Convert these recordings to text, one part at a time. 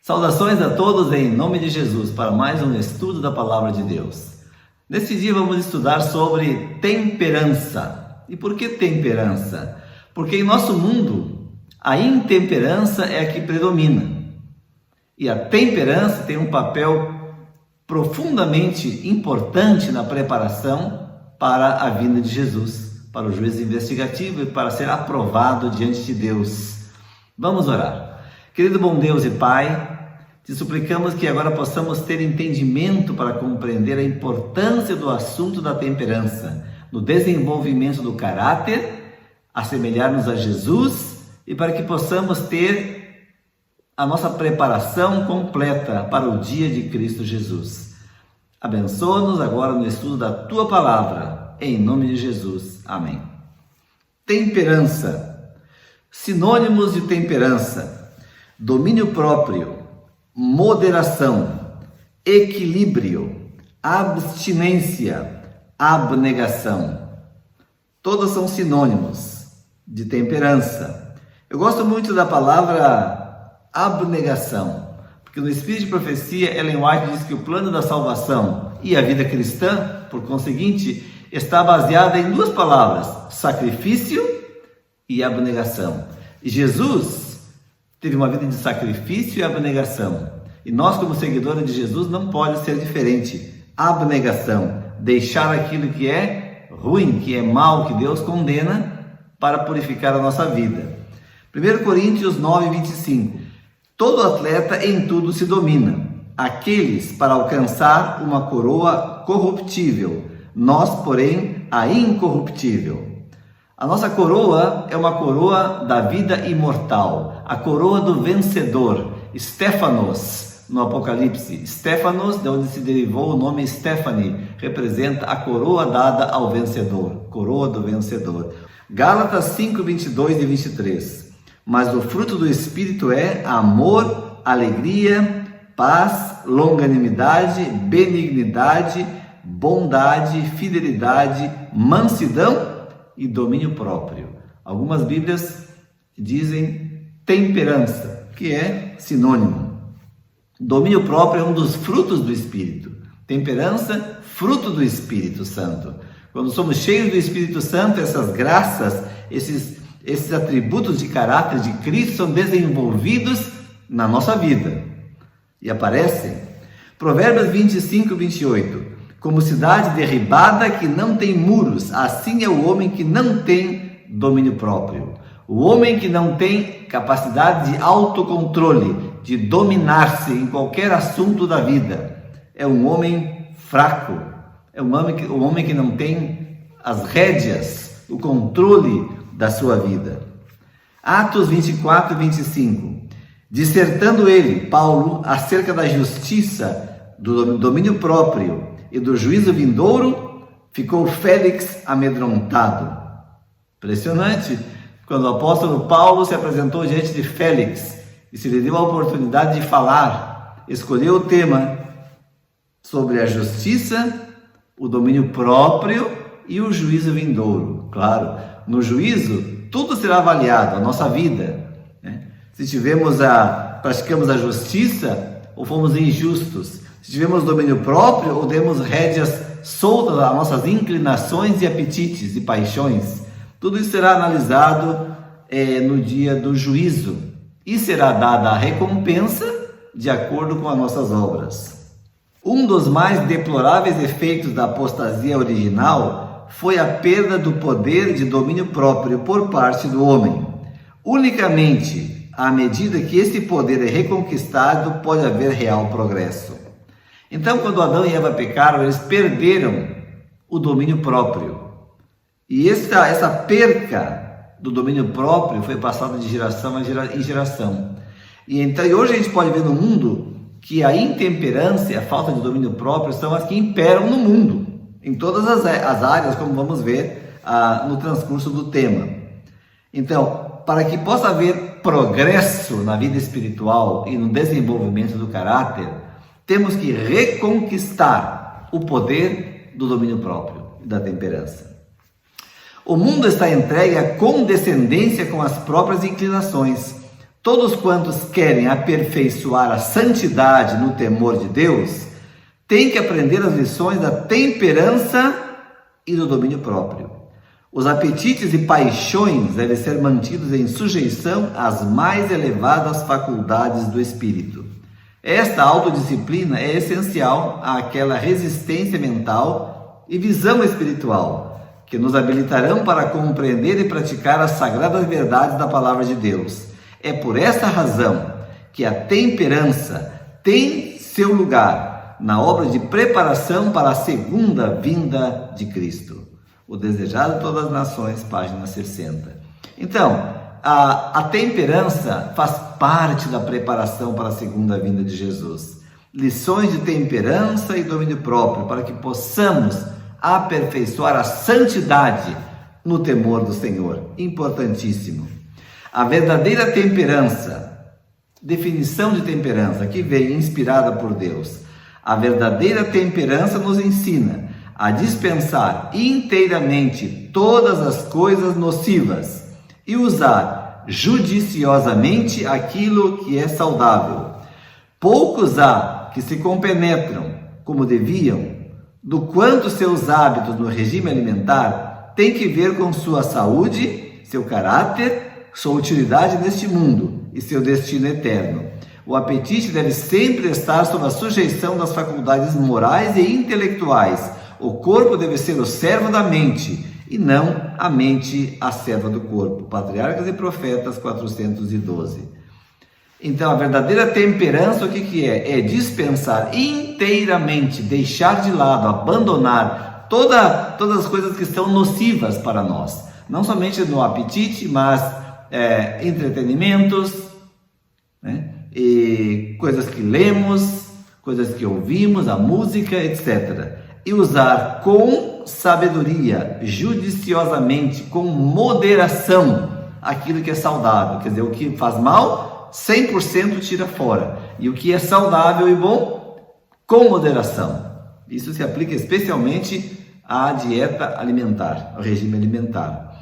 Saudações a todos em nome de Jesus para mais um estudo da Palavra de Deus. Neste dia vamos estudar sobre temperança. E por que temperança? Porque em nosso mundo a intemperança é a que predomina. E a temperança tem um papel profundamente importante na preparação para a vinda de Jesus, para o juízo investigativo e para ser aprovado diante de Deus. Vamos orar. Querido bom Deus e Pai, te suplicamos que agora possamos ter entendimento para compreender a importância do assunto da temperança, no desenvolvimento do caráter, assemelhar-nos a Jesus e para que possamos ter a nossa preparação completa para o dia de Cristo Jesus. Abençoa-nos agora no estudo da Tua Palavra, em nome de Jesus. Amém. Temperança. Sinônimos de temperança: domínio próprio, moderação, equilíbrio, abstinência, abnegação. Todos são sinônimos de temperança. Eu gosto muito da palavra abnegação, porque no Espírito de Profecia, Ellen White diz que o plano da salvação e a vida cristã, por conseguinte, está baseada em duas palavras: sacrifício e abnegação. E Jesus teve uma vida de sacrifício e abnegação. E nós, como seguidores de Jesus, não pode ser diferente. Abnegação, deixar aquilo que é ruim, que é mal, que Deus condena, para purificar a nossa vida. 1 Coríntios 9:25. Todo atleta em tudo se domina. Aqueles para alcançar uma coroa corruptível, nós, porém, a incorruptível. A nossa coroa é uma coroa da vida imortal, a coroa do vencedor, Stephanos, no Apocalipse. Stephanos, de onde se derivou o nome Stephanie, representa a coroa dada ao vencedor, coroa do vencedor. Gálatas 5:22 e 23. Mas o fruto do Espírito é amor, alegria, paz, longanimidade, benignidade, bondade, fidelidade, mansidão e domínio próprio. Algumas Bíblias dizem temperança, que é sinônimo. Domínio próprio é um dos frutos do Espírito. Temperança, fruto do Espírito Santo. Quando somos cheios do Espírito Santo, essas graças, esses atributos de caráter de Cristo são desenvolvidos na nossa vida e aparecem. Provérbios 25:28. Como cidade derribada que não tem muros, assim é o homem que não tem domínio próprio. O homem que não tem capacidade de autocontrole, de dominar-se em qualquer assunto da vida, é um homem fraco, é um homem que não tem as rédeas, o controle da sua vida. Atos 24:25. Dissertando ele, Paulo, acerca da justiça, do domínio próprio e do juízo vindouro, ficou Félix amedrontado. Impressionante, quando o apóstolo Paulo se apresentou diante de Félix e se lhe deu a oportunidade de falar, escolheu o tema sobre a justiça, o domínio próprio e o juízo vindouro. Claro, no juízo tudo será avaliado, a nossa vida, né? Se praticamos a justiça ou fomos injustos, se tivemos domínio próprio ou demos rédeas soltas às nossas inclinações e apetites e paixões. Tudo isso será analisado no dia do juízo e será dada a recompensa de acordo com as nossas obras. Um dos mais deploráveis efeitos da apostasia original foi a perda do poder de domínio próprio por parte do homem. Unicamente à medida que esse poder é reconquistado, pode haver real progresso. Então, quando Adão e Eva pecaram, eles perderam o domínio próprio. E essa perca do domínio próprio foi passada de geração em geração. E hoje a gente pode ver no mundo que a intemperança e a falta de domínio próprio são as que imperam no mundo, em todas as áreas, como vamos ver no transcurso do tema. Então, para que possa haver progresso na vida espiritual e no desenvolvimento do caráter, temos que reconquistar o poder do domínio próprio e da temperança. O mundo está entregue à condescendência com as próprias inclinações, Todos quantos querem aperfeiçoar a santidade no temor de Deus, têm que aprender as lições da temperança e do domínio próprio. Os apetites e paixões devem ser mantidos em sujeição às mais elevadas faculdades do espírito. Esta autodisciplina é essencial àquela resistência mental e visão espiritual, que nos habilitarão para compreender e praticar as sagradas verdades da palavra de Deus. É por essa razão que a temperança tem seu lugar na obra de preparação para a segunda vinda de Cristo. O Desejado de Todas as Nações, página 60. Então, a temperança faz parte da preparação para a segunda vinda de Jesus. Lições de temperança e domínio próprio, para que possamos aperfeiçoar a santidade no temor do Senhor. Importantíssimo. A verdadeira temperança, definição de temperança, que veio inspirada por Deus. A verdadeira temperança nos ensina a dispensar inteiramente todas as coisas nocivas e usar judiciosamente aquilo que é saudável. Poucos há que se compenetram, como deviam, do quanto seus hábitos no regime alimentar têm que ver com sua saúde, seu caráter, sua utilidade neste mundo e seu destino eterno. O apetite deve sempre estar sob a sujeição das faculdades morais e intelectuais. O corpo deve ser o servo da mente e não a mente a serva do corpo. Patriarcas e Profetas 412. Então, a verdadeira temperança, o que é? É dispensar inteiramente, deixar de lado, abandonar todas as coisas que são nocivas para nós. Não somente no apetite, mas entretenimentos, né? E coisas que lemos, coisas que ouvimos, a música, etc. E usar com sabedoria, judiciosamente, com moderação, aquilo que é saudável. Quer dizer, o que faz mal, 100% tira fora. E o que é saudável e bom, com moderação. Isso se aplica especialmente à dieta alimentar, ao regime alimentar.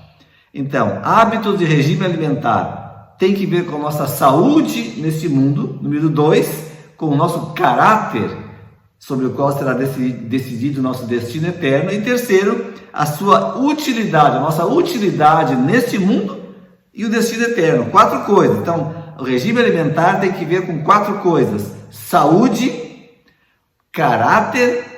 Então, hábitos de regime alimentar tem que ver com a nossa saúde neste mundo. Número 2, com o nosso caráter, sobre o qual será decidido o nosso destino eterno. E terceiro, a sua utilidade, a nossa utilidade neste mundo e o destino eterno. 4 coisas. Então, o regime alimentar tem que ver com 4 coisas: saúde, caráter,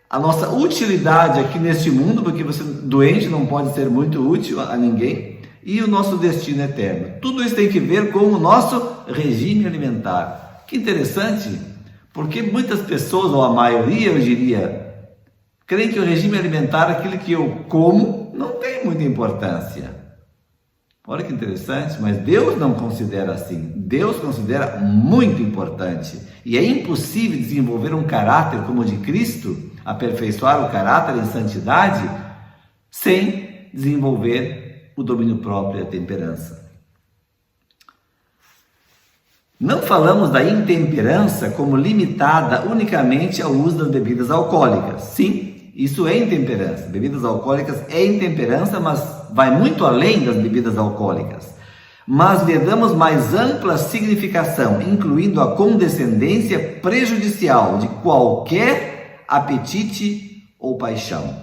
a nossa utilidade aqui neste mundo, porque você doente não pode ser muito útil a ninguém, e o nosso destino eterno. Tudo isso tem que ver com o nosso regime alimentar. Que interessante, porque muitas pessoas, ou a maioria eu diria, creem que o regime alimentar, aquilo que eu como, não tem muita importância. Olha que interessante, mas Deus não considera assim. Deus considera muito importante. E é impossível desenvolver um caráter como o de Cristo, aperfeiçoar o caráter em santidade, sem desenvolver o domínio próprio e a temperança. Não falamos da intemperança como limitada unicamente ao uso das bebidas alcoólicas. Sim, isso é intemperança. Bebidas alcoólicas é intemperança, mas vai muito além das bebidas alcoólicas. Mas lhe damos mais ampla significação, incluindo a condescendência prejudicial de qualquer apetite ou paixão.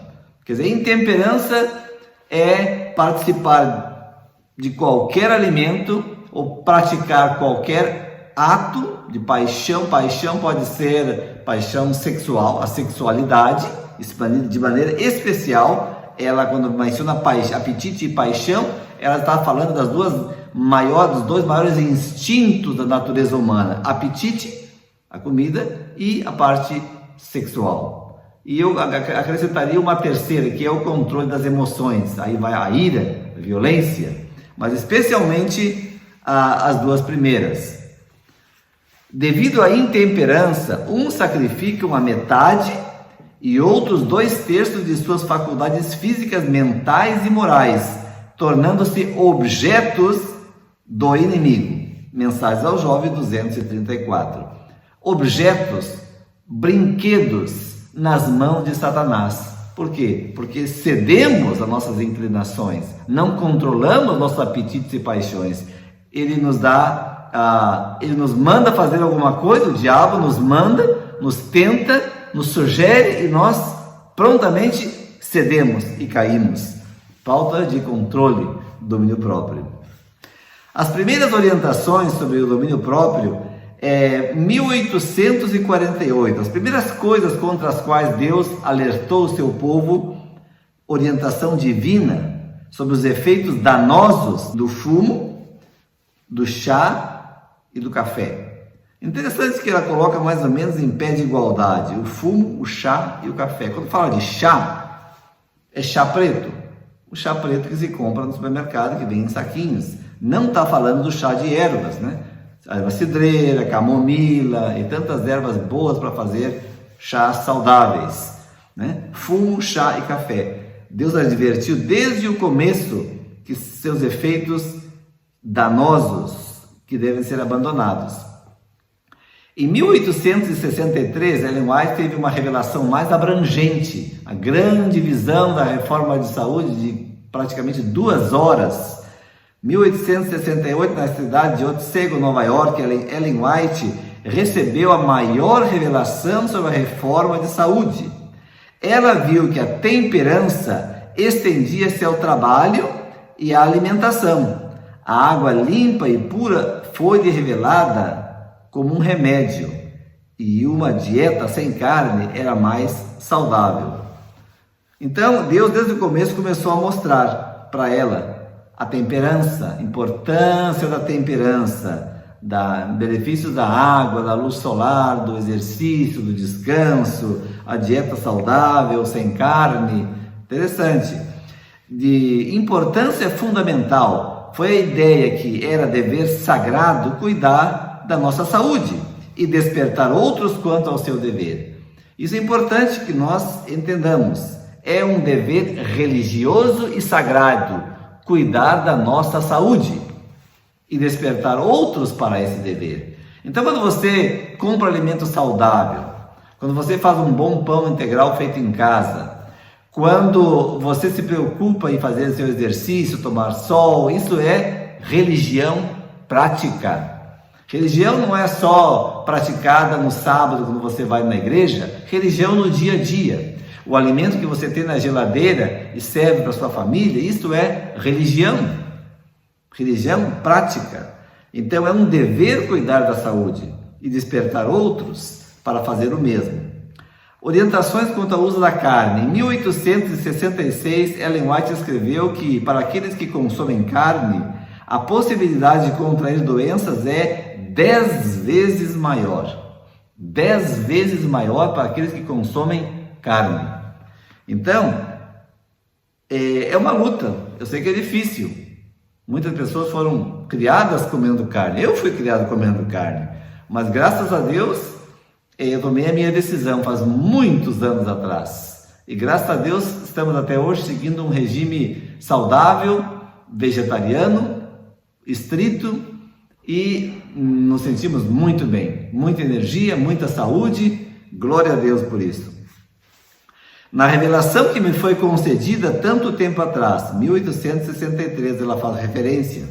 Quer dizer, intemperança é participar de qualquer alimento ou praticar qualquer ato de paixão. Paixão pode ser paixão sexual, a sexualidade, de maneira especial. Ela, quando menciona apetite e paixão, ela está falando dos dois maiores instintos da natureza humana: apetite, a comida, e a parte sexual. E eu acrescentaria uma terceira, que é o controle das emoções. Aí vai a ira, a violência, mas especialmente as 2 primeiras. Devido à intemperança, uns sacrificam a metade e outros 2/3 de suas faculdades físicas, mentais e morais, tornando-se objetos do inimigo. Mensagens ao Jovem 234. Objetos, brinquedos nas mãos de Satanás. Por quê? Porque cedemos às nossas inclinações, não controlamos nossos apetites e paixões. Ele nos dá ele nos manda fazer alguma coisa, o diabo nos manda, nos tenta, nos sugere e nós prontamente cedemos e caímos. Falta de controle, domínio próprio. As primeiras orientações sobre o domínio próprio 1848. As primeiras coisas contra as quais Deus alertou o seu povo, orientação divina sobre os efeitos danosos do fumo, do chá e do café. Interessante que ela coloca mais ou menos em pé de igualdade o fumo, o chá e o café. Quando fala de chá, é chá preto. O chá preto que se compra no supermercado, que vem em saquinhos. Não está falando do chá de ervas, né? Erva cidreira, camomila e tantas ervas boas para fazer chás saudáveis, né? Fumo, chá e café. Deus advertiu desde o começo que seus efeitos danosos que devem ser abandonados. Em 1863, Ellen White teve uma revelação mais abrangente, a grande visão da reforma de saúde de praticamente 2 horas. 1868, na cidade de Otsego, Nova York, Ellen White recebeu a maior revelação sobre a reforma de saúde. Ela viu que a temperança estendia-se ao trabalho e à alimentação. A água limpa e pura foi revelada como um remédio, e uma dieta sem carne era mais saudável. Então, Deus desde o começo começou a mostrar para ela a temperança, a importância da temperança, benefícios da água, da luz solar, do exercício, do descanso, a dieta saudável, sem carne. Interessante. De importância fundamental foi a ideia que era dever sagrado cuidar da nossa saúde e despertar outros quanto ao seu dever. Isso é importante que nós entendamos. É um dever religioso e sagrado cuidar da nossa saúde e despertar outros para esse dever. Então, quando você compra alimento saudável, quando você faz um bom pão integral feito em casa, quando você se preocupa em fazer seu exercício, tomar sol, isso é religião prática. Religião não é só praticada no sábado, quando você vai na igreja, religião no dia a dia. O alimento que você tem na geladeira e serve para sua família, isso é religião. Religião prática. Então é um dever cuidar da saúde e despertar outros para fazer o mesmo. Orientações quanto ao uso da carne. Em 1866, Ellen White escreveu que para aqueles que consomem carne, a possibilidade de contrair doenças é 10 vezes maior. 10 vezes maior para aqueles que consomem carne. Então, é uma luta. Eu sei que é difícil. Muitas pessoas foram criadas comendo carne. Eu fui criado comendo carne. Mas graças a Deus, eu tomei a minha decisão faz muitos anos atrás. E graças a Deus, estamos até hoje seguindo um regime saudável, vegetariano, estrito, e nos sentimos muito bem. Muita energia, muita saúde. Glória a Deus por isso. Na revelação que me foi concedida tanto tempo atrás, 1863, ela faz referência,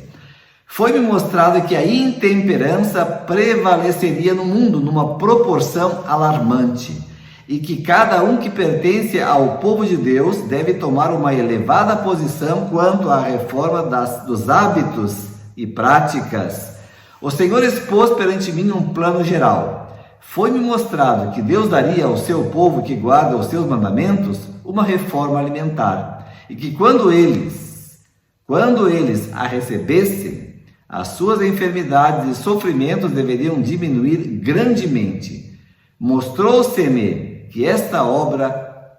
foi-me mostrado que a intemperança prevaleceria no mundo numa proporção alarmante e que cada um que pertence ao povo de Deus deve tomar uma elevada posição quanto à reforma dos hábitos e práticas. O Senhor expôs perante mim um plano geral. Foi-me mostrado que Deus daria ao seu povo que guarda os seus mandamentos uma reforma alimentar e que quando eles a recebessem, as suas enfermidades e sofrimentos deveriam diminuir grandemente. Mostrou-se-me que esta obra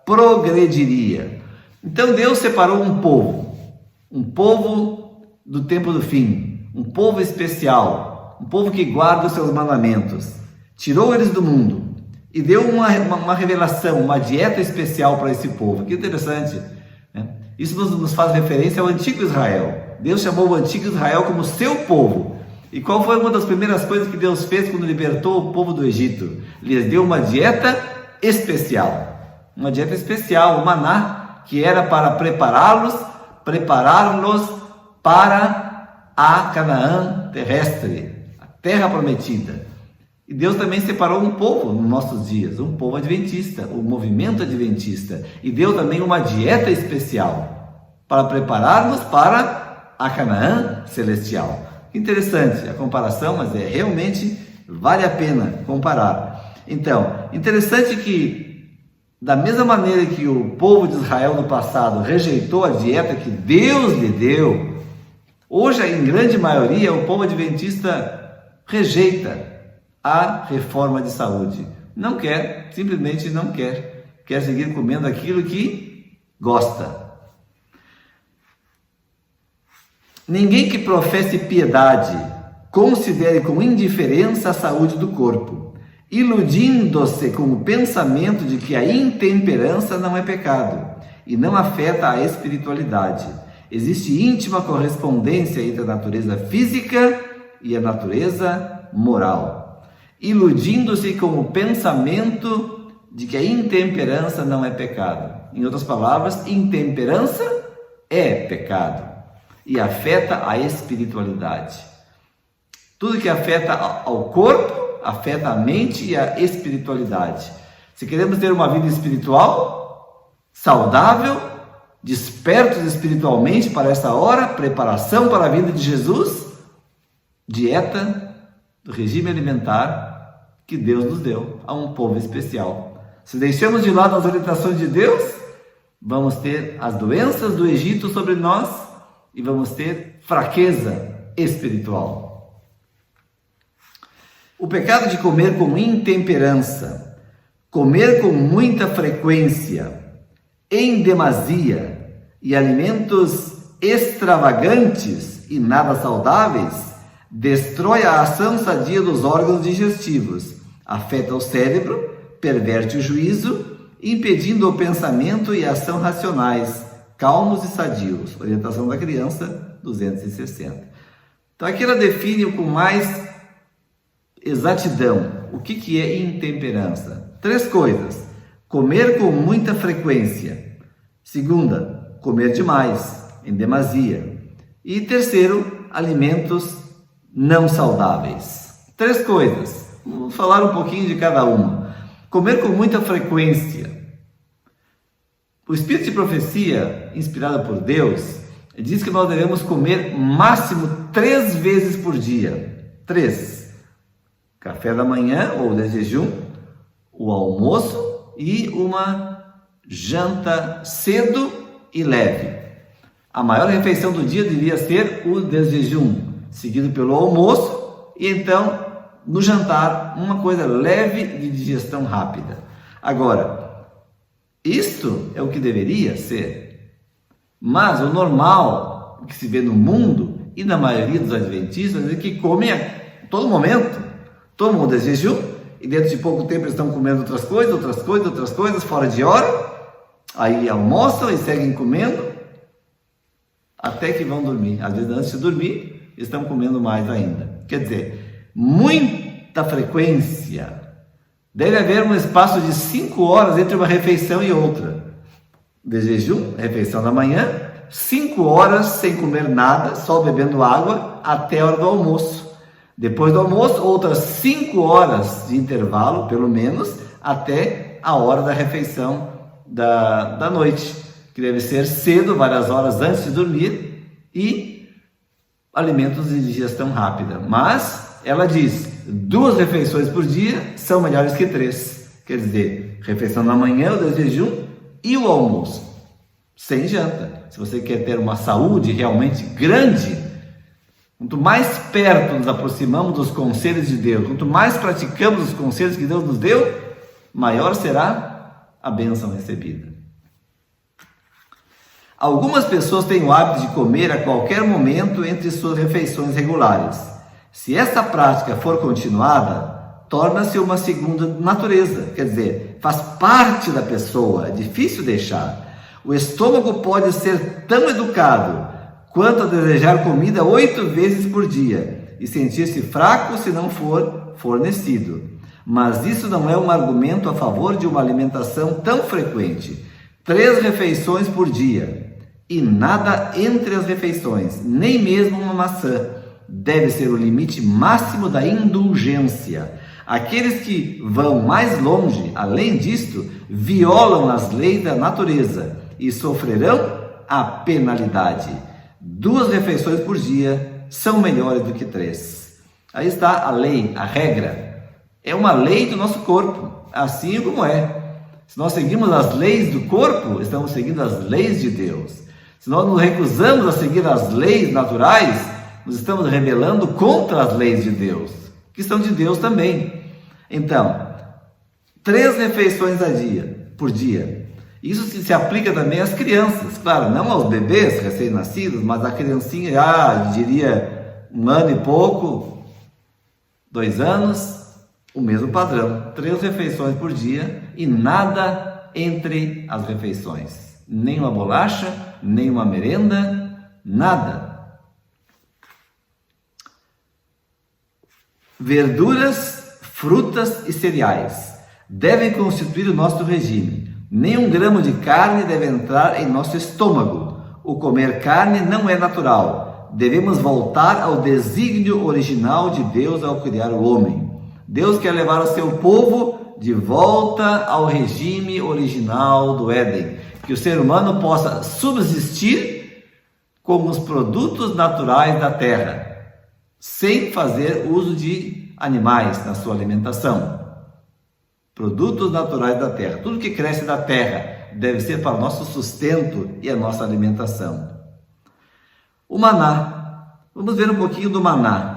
progrediria. Então Deus separou um povo do tempo do fim, um povo especial, um povo que guarda os seus mandamentos. Tirou eles do mundo e deu uma revelação, uma dieta especial para esse povo. Que interessante, né? Isso nos faz referência ao antigo Israel. Deus chamou o antigo Israel como seu povo. E qual foi uma das primeiras coisas que Deus fez quando libertou o povo do Egito? Lhes deu uma dieta especial. Uma dieta especial, o maná, que era para prepará-los para a Canaã terrestre, a terra prometida. E Deus também separou um povo nos nossos dias, um povo adventista, o movimento adventista, e deu também uma dieta especial para prepararmos para a Canaã celestial. Interessante a comparação, mas realmente vale a pena comparar. Então, interessante que, da mesma maneira que o povo de Israel no passado rejeitou a dieta que Deus lhe deu, hoje, em grande maioria, o povo adventista rejeita a reforma de saúde. Não quer, simplesmente não quer. Quer seguir comendo aquilo que gosta. Ninguém que professe piedade considere com indiferença a saúde do corpo, iludindo-se com o pensamento de que a intemperança não é pecado e não afeta a espiritualidade. Existe íntima correspondência entre a natureza física e a natureza moral. Iludindo-se com o pensamento de que a intemperança não é pecado. Em outras palavras, intemperança é pecado e afeta a espiritualidade. Tudo que afeta ao corpo, afeta a mente e a espiritualidade. Se queremos ter uma vida espiritual, saudável, despertos espiritualmente para essa hora, preparação para a vinda de Jesus, dieta do regime alimentar que Deus nos deu a um povo especial. Se deixamos de lado as orientações de Deus, vamos ter as doenças do Egito sobre nós e vamos ter fraqueza espiritual. O pecado de comer com intemperança, comer com muita frequência, em demasia e alimentos extravagantes e nada saudáveis, destrói a ação sadia dos órgãos digestivos, afeta o cérebro, perverte o juízo, impedindo o pensamento e a ação racionais, calmos e sadios. Orientação da criança 260. Então aqui ela define com mais exatidão o que é intemperança. 3 coisas: comer com muita frequência. Segunda, comer demais, em demasia. E terceiro, alimentos não saudáveis. 3 coisas. Vamos falar um pouquinho de cada uma. Comer com muita frequência. O Espírito de Profecia, inspirado por Deus, diz que nós devemos comer máximo 3 vezes por dia. 3. Café da manhã ou de jejum, o almoço e uma janta cedo e leve. A maior refeição do dia devia ser o de jejum, seguido pelo almoço e então no jantar uma coisa leve de digestão rápida. Agora, isto é o que deveria ser, mas o normal, o que se vê no mundo e na maioria dos adventistas é que comem a todo momento, tomam o de jejum e dentro de pouco tempo eles estão comendo outras coisas fora de hora, aí almoçam e seguem comendo até que vão dormir. Às vezes antes de dormir estão comendo mais ainda. Quer dizer, muita frequência. Deve haver um espaço de 5 horas entre uma refeição e outra. De jejum, refeição da manhã, 5 horas sem comer nada, só bebendo água até a hora do almoço. Depois do almoço, outras 5 horas de intervalo, pelo menos, até a hora da refeição da noite, que deve ser cedo, várias horas antes de dormir, e alimentos de digestão rápida. Mas ela diz, 2 refeições por dia são melhores que 3. Quer dizer, refeição da manhã, o de jejum e o almoço, sem janta. Se você quer ter uma saúde realmente grande, quanto mais perto nos aproximamos dos conselhos de Deus, quanto mais praticamos os conselhos que Deus nos deu, maior será a bênção recebida. Algumas pessoas têm o hábito de comer a qualquer momento entre suas refeições regulares. Se esta prática for continuada, torna-se uma segunda natureza, quer dizer, faz parte da pessoa, é difícil deixar. O estômago pode ser tão educado quanto a desejar comida 8 vezes por dia e sentir-se fraco se não for fornecido. Mas isso não é um argumento a favor de uma alimentação tão frequente. 3 refeições por dia e nada entre as refeições, nem mesmo uma maçã, deve ser o limite máximo da indulgência. Aqueles que vão mais longe, além disto, violam as leis da natureza e sofrerão a penalidade. 2 refeições por dia são melhores do que 3. Aí está a lei, a regra. É uma lei do nosso corpo, assim como é. Se nós seguimos as leis do corpo, estamos seguindo as leis de Deus. Se nós nos recusamos a seguir as leis naturais, nos estamos rebelando contra as leis de Deus, que são de Deus também. Então, 3 refeições por dia. Isso se aplica também às crianças, claro, não aos bebês recém-nascidos, mas à criancinha, diria 1 ano e pouco, 2 anos, o mesmo padrão, 3 refeições por dia e nada entre as refeições, nem uma bolacha, nem uma merenda, nada. Verduras, frutas e cereais devem constituir o nosso regime. Nem 1 grama de carne deve entrar em nosso estômago. O comer carne não é natural. Devemos voltar ao desígnio original de Deus ao criar o homem. Deus quer levar o seu povo de volta ao regime original do Éden, que o ser humano possa subsistir com os produtos naturais da terra, sem fazer uso de animais na sua alimentação. Produtos naturais da terra, tudo que cresce da terra deve ser para o nosso sustento e a nossa alimentação. O maná, vamos ver um pouquinho do maná.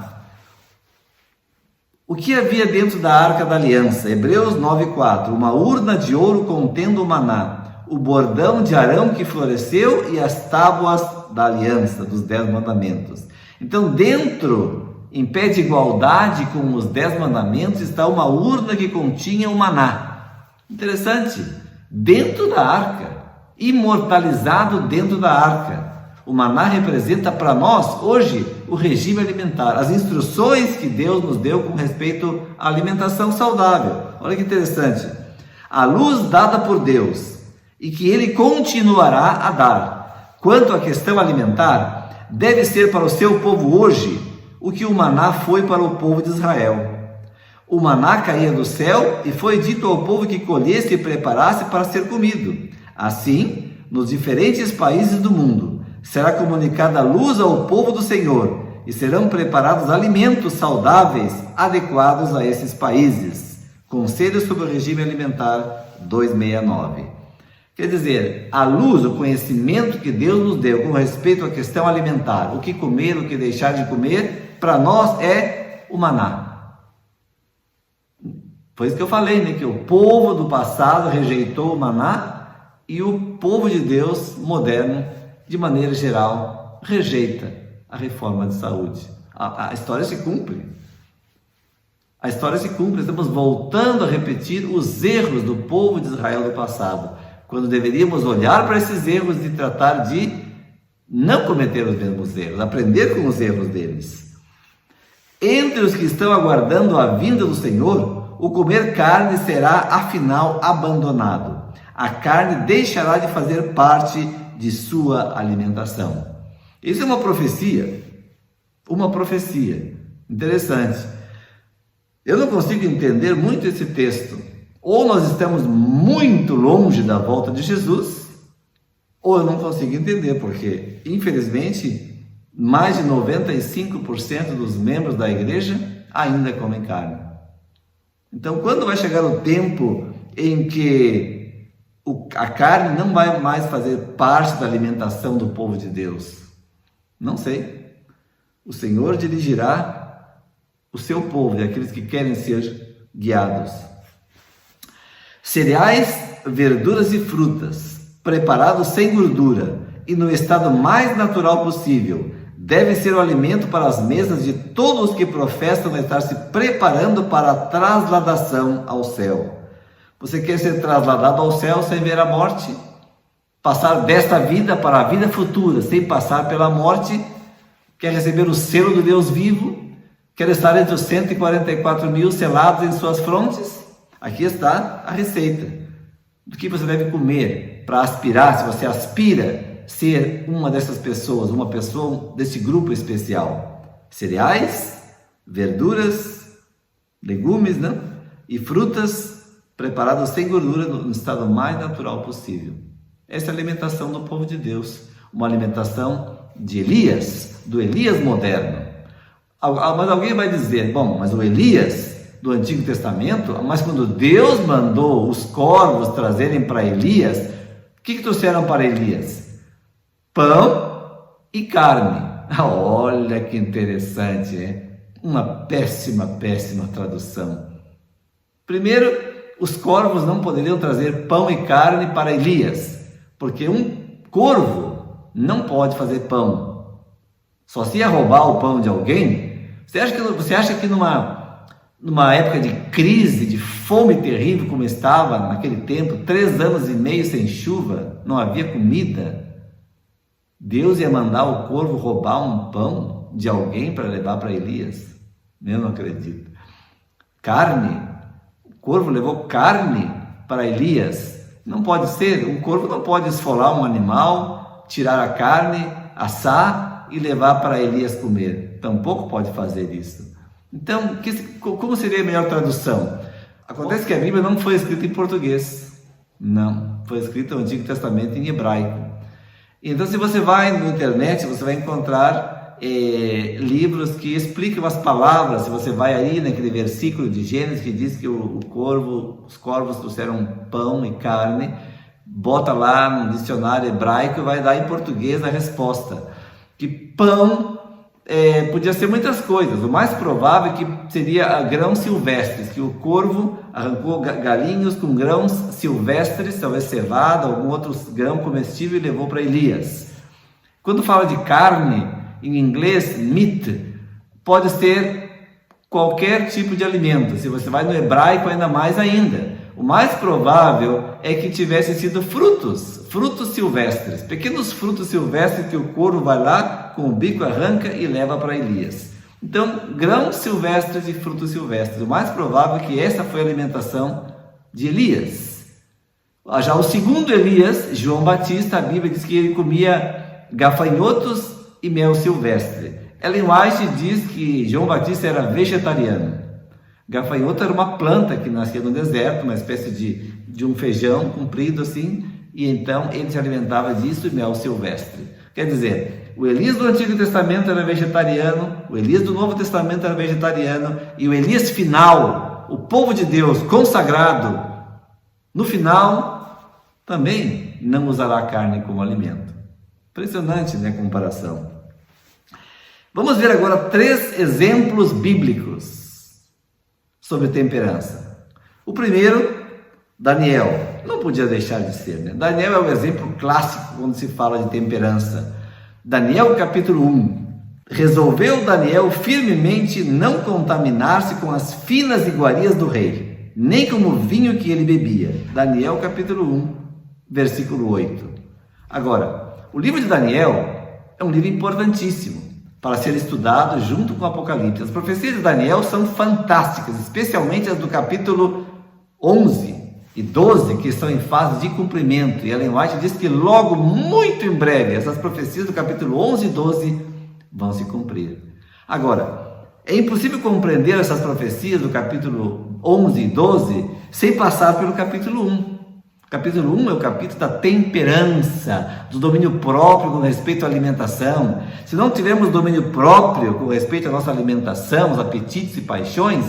O que havia dentro da Arca da Aliança? Hebreus 9:4, uma urna de ouro contendo o maná, o bordão de Arão que floresceu e as tábuas da aliança, dos 10 mandamentos. Então, dentro, em pé de igualdade com os 10 mandamentos, está uma urna que continha o maná. Interessante, dentro da arca, imortalizado dentro da arca. O maná representa para nós, hoje, o regime alimentar, as instruções que Deus nos deu com respeito à alimentação saudável. Olha que interessante. A luz dada por Deus e que Ele continuará a dar. Quanto à questão alimentar, deve ser para o seu povo hoje o que o maná foi para o povo de Israel. O maná caía do céu e foi dito ao povo que colhesse e preparasse para ser comido. Assim, nos diferentes países do mundo, será comunicada a luz ao povo do Senhor e serão preparados alimentos saudáveis adequados a esses países. Conselho sobre o regime alimentar 269. Quer dizer, a luz, o conhecimento que Deus nos deu com respeito à questão alimentar, o que comer, o que deixar de comer, para nós é o maná. Foi isso que eu falei, né? Que o povo do passado rejeitou o maná e o povo de Deus moderno, de maneira geral, rejeita a reforma de saúde. A história se cumpre. A história se cumpre. Estamos voltando a repetir os erros do povo de Israel do passado, quando deveríamos olhar para esses erros e tratar de não cometer os mesmos erros, aprender com os erros deles. Entre os que estão aguardando a vinda do Senhor, o comer carne será afinal abandonado. A carne deixará de fazer parte de sua alimentação. Isso é uma profecia interessante. Eu não consigo entender muito esse texto. Ou nós estamos muito longe da volta de Jesus, ou eu não consigo entender, porque infelizmente mais de 95% dos membros da igreja ainda comem carne. Então, quando vai chegar o tempo em que a carne não vai mais fazer parte da alimentação do povo de Deus? Não sei. O Senhor dirigirá o seu povo e aqueles que querem ser guiados. Cereais, verduras e frutas, preparados sem gordura e no estado mais natural possível, devem ser o alimento para as mesas de todos os que professam estar se preparando para a trasladação ao céu. Você quer ser trasladado ao céu sem ver a morte? Passar desta vida para a vida futura sem passar pela morte? Quer receber o selo do Deus vivo? Quer estar entre os 144.000 selados em suas frontes? Aqui está a receita do que você deve comer para aspirar, se você aspira ser uma dessas pessoas, uma pessoa desse grupo especial. cereais, verduras, legumes, né? E frutas preparadas sem gordura no estado mais natural possível. Essa é a alimentação do povo de Deus, uma alimentação de Elias, do Elias moderno. Mas alguém vai dizer, bom, mas o Elias do Antigo Testamento, mas quando Deus mandou os corvos trazerem para Elias, o que trouxeram para Elias? Pão e carne. Olha que interessante, hein? Uma péssima tradução. Primeiro, os corvos não poderiam trazer pão e carne para Elias, porque um corvo não pode fazer pão. Só se ia roubar o pão de alguém. Você acha que numa época de crise, de fome terrível como estava naquele tempo, 3 anos e meio sem chuva, não havia comida, Deus ia mandar o corvo roubar um pão de alguém para levar para Elias? Eu não acredito. Carne, o corvo levou carne para Elias. Não pode ser, um corvo não pode esfolar um animal, tirar a carne, assar e levar para Elias comer. Tampouco pode fazer isso. Então, como seria a melhor tradução? Acontece que a Bíblia não foi escrita em português. Não, foi escrita no Antigo Testamento em hebraico. Então, se você vai na internet, você vai encontrar livros que explicam as palavras. Se você vai aí naquele versículo de Gênesis que diz que os corvos trouxeram pão e carne, bota lá no dicionário hebraico e vai dar em português a resposta. Que pão podia ser muitas coisas. O mais provável é que seria grãos silvestres, que o corvo arrancou galinhos com grãos silvestres, talvez cevada, algum outro grão comestível, e levou para Elias. Quando fala de carne, em inglês, meat, pode ser qualquer tipo de alimento. Se você vai no hebraico, ainda mais ainda. O mais provável é que tivesse sido frutos silvestres, pequenos frutos silvestres que o corvo vai lá, com o bico arranca e leva para Elias. Então, grãos silvestres e frutos silvestres. O mais provável é que essa foi a alimentação de Elias. Já o segundo Elias, João Batista, a Bíblia diz que ele comia gafanhotos e mel silvestre. Ellen White diz que João Batista era vegetariano. Gafanhoto era uma planta que nascia no deserto, uma espécie de um feijão comprido assim, e então ele se alimentava disso e mel silvestre. Quer dizer, o Elias do Antigo Testamento era vegetariano, o Elias do Novo Testamento era vegetariano, e o Elias final, o povo de Deus consagrado, no final, também não usará carne como alimento. Impressionante, né, a comparação. Vamos ver agora 3 exemplos bíblicos sobre temperança. O primeiro, Daniel. Não podia deixar de ser, né? Daniel é o exemplo clássico quando se fala de temperança. Daniel capítulo 1. Resolveu Daniel firmemente não contaminar-se com as finas iguarias do rei, nem com o vinho que ele bebia. Daniel capítulo 1, versículo 8. Agora, o livro de Daniel é um livro importantíssimo para ser estudado junto com o Apocalipse. As profecias de Daniel são fantásticas, especialmente as do capítulo 11 e 12, que estão em fase de cumprimento. E Ellen White diz que logo, muito em breve, essas profecias do capítulo 11 e 12 vão se cumprir. Agora, é impossível compreender essas profecias do capítulo 11 e 12 sem passar pelo capítulo 1. O capítulo 1 é o capítulo da temperança, do domínio próprio com respeito à alimentação. Se não tivermos domínio próprio com respeito à nossa alimentação, os apetites e paixões,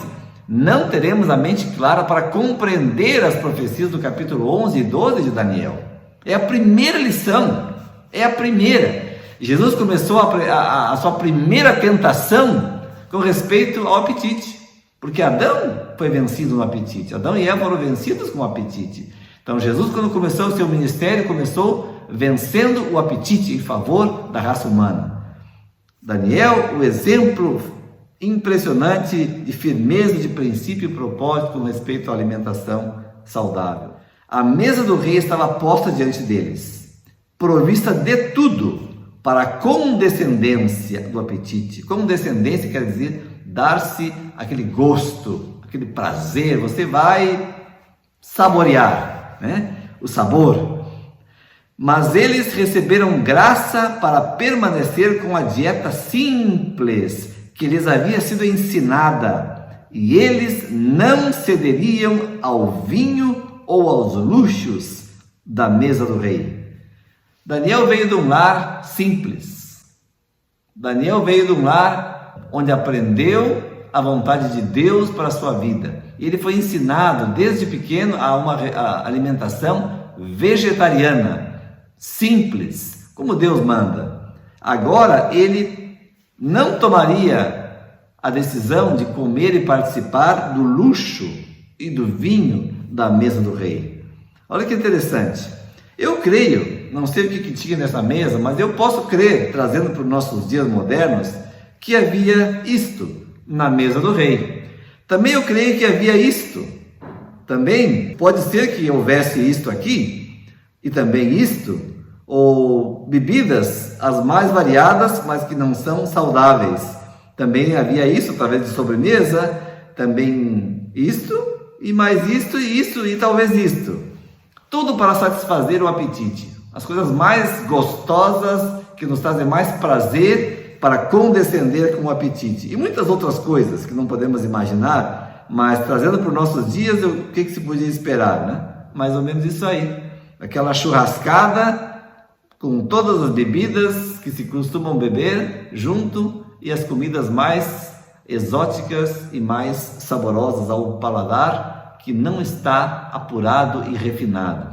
não teremos a mente clara para compreender as profecias do capítulo 11 e 12 de Daniel. É a primeira lição, é a primeira. Jesus começou a sua primeira tentação com respeito ao apetite, porque Adão foi vencido no apetite. Adão e Eva foram vencidos com o apetite. Então Jesus, quando começou o seu ministério, começou vencendo o apetite em favor da raça humana. Daniel, o exemplo impressionante de firmeza de princípio e propósito com respeito à alimentação saudável. A mesa do rei estava posta diante deles, provista de tudo para a condescendência do apetite. Condescendência quer dizer dar-se aquele gosto, aquele prazer. Você vai saborear, né? O sabor. Mas eles receberam graça para permanecer com a dieta simples, que lhes havia sido ensinada, e eles não cederiam ao vinho ou aos luxos da mesa do rei. Daniel veio de um lar simples. Daniel veio de um lar onde aprendeu a vontade de Deus para a sua vida. Ele foi ensinado desde pequeno a uma alimentação vegetariana, simples, como Deus manda. Agora ele não tomaria a decisão de comer e participar do luxo e do vinho da mesa do rei. Olha que interessante. Eu creio, não sei o que tinha nessa mesa, mas eu posso crer, trazendo para os nossos dias modernos, que havia isto na mesa do rei. Também eu creio que havia isto. Também pode ser que houvesse isto aqui, e também isto, ou bebidas as mais variadas, mas que não são saudáveis. Também havia isso através de sobremesa, também isto, e mais isto, e isso, e talvez isto. Tudo para satisfazer o apetite. As coisas mais gostosas, que nos trazem mais prazer, para condescender com o apetite. E muitas outras coisas que não podemos imaginar, mas trazendo para os nossos dias, o que se podia esperar, né? Mais ou menos isso aí. Aquela churrascada com todas as bebidas que se costumam beber junto e as comidas mais exóticas e mais saborosas ao paladar, que não está apurado e refinado.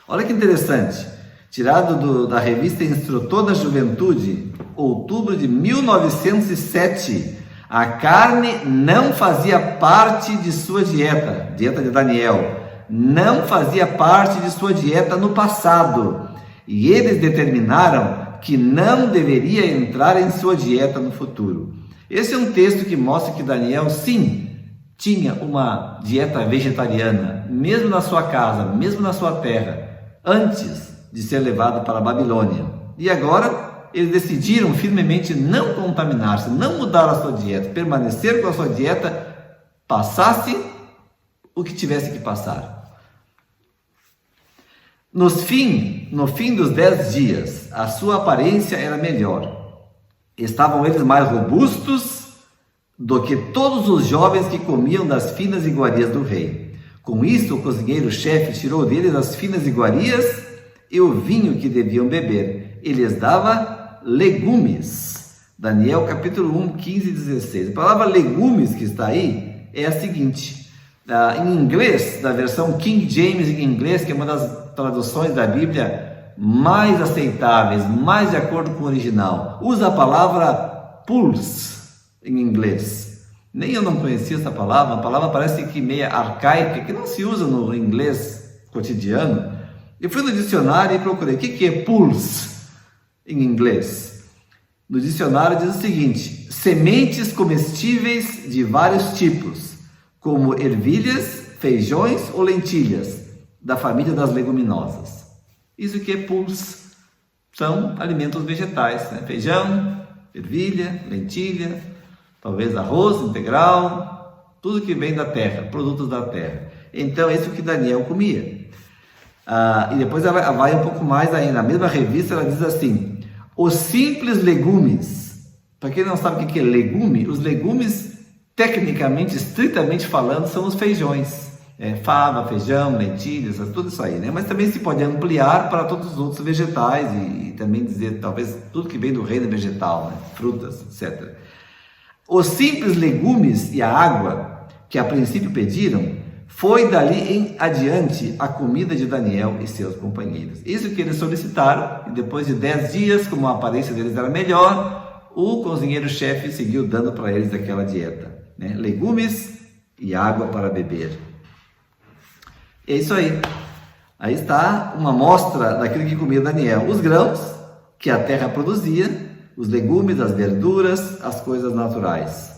Olha que interessante. Tirado da revista Instrutor da Juventude, outubro de 1907, a carne não fazia parte de sua dieta de Daniel, não fazia parte de sua dieta no passado, e eles determinaram que não deveria entrar em sua dieta no futuro. Esse é um texto que mostra que Daniel, sim, tinha uma dieta vegetariana, mesmo na sua casa, mesmo na sua terra, antes de ser levado para a Babilônia. E agora eles decidiram firmemente não contaminar-se, não mudar a sua dieta, permanecer com a sua dieta, passasse o que tivesse que passar. No fim dos 10 dias, a sua aparência era melhor. Estavam eles mais robustos do que todos os jovens que comiam das finas iguarias do rei. Com isso, o cozinheiro-chefe tirou deles as finas iguarias e o vinho que deviam beber. Ele lhes dava legumes. Daniel capítulo 1, 15 e 16. A palavra legumes que está aí é a seguinte. Em inglês, da versão King James em inglês, que é uma das traduções da Bíblia mais aceitáveis, mais de acordo com o original, usa a palavra pulse em inglês. Nem eu não conhecia essa palavra. A palavra parece que meio arcaica, que não se usa no inglês cotidiano. Eu fui no dicionário e procurei o que é pulse em inglês. No dicionário diz o seguinte: sementes comestíveis de vários tipos, como ervilhas, feijões ou lentilhas, da família das leguminosas. Isso que é pulse. São alimentos vegetais, né? Feijão, ervilha, lentilha, talvez arroz integral, tudo que vem da terra, produtos da terra. Então, isso que Daniel comia. E depois ela vai um pouco mais ainda. Na mesma revista ela diz assim: os simples legumes. Para quem não sabe o que é legume, os legumes, tecnicamente, estritamente falando, são os feijões. Fava, feijão, lentilhas, tudo isso aí, né? Mas também se pode ampliar para todos os outros vegetais e também dizer, talvez, tudo que vem do reino vegetal, né? Frutas, etc. Os simples legumes e a água que a princípio pediram, foi dali em adiante a comida de Daniel e seus companheiros. Isso que eles solicitaram, e depois de 10 dias, como a aparência deles era melhor, o cozinheiro-chefe seguiu dando para eles aquela dieta, né? Legumes e água para beber. É isso aí. Aí está uma amostra daquilo que comia Daniel. Os grãos que a terra produzia, os legumes, as verduras, as coisas naturais.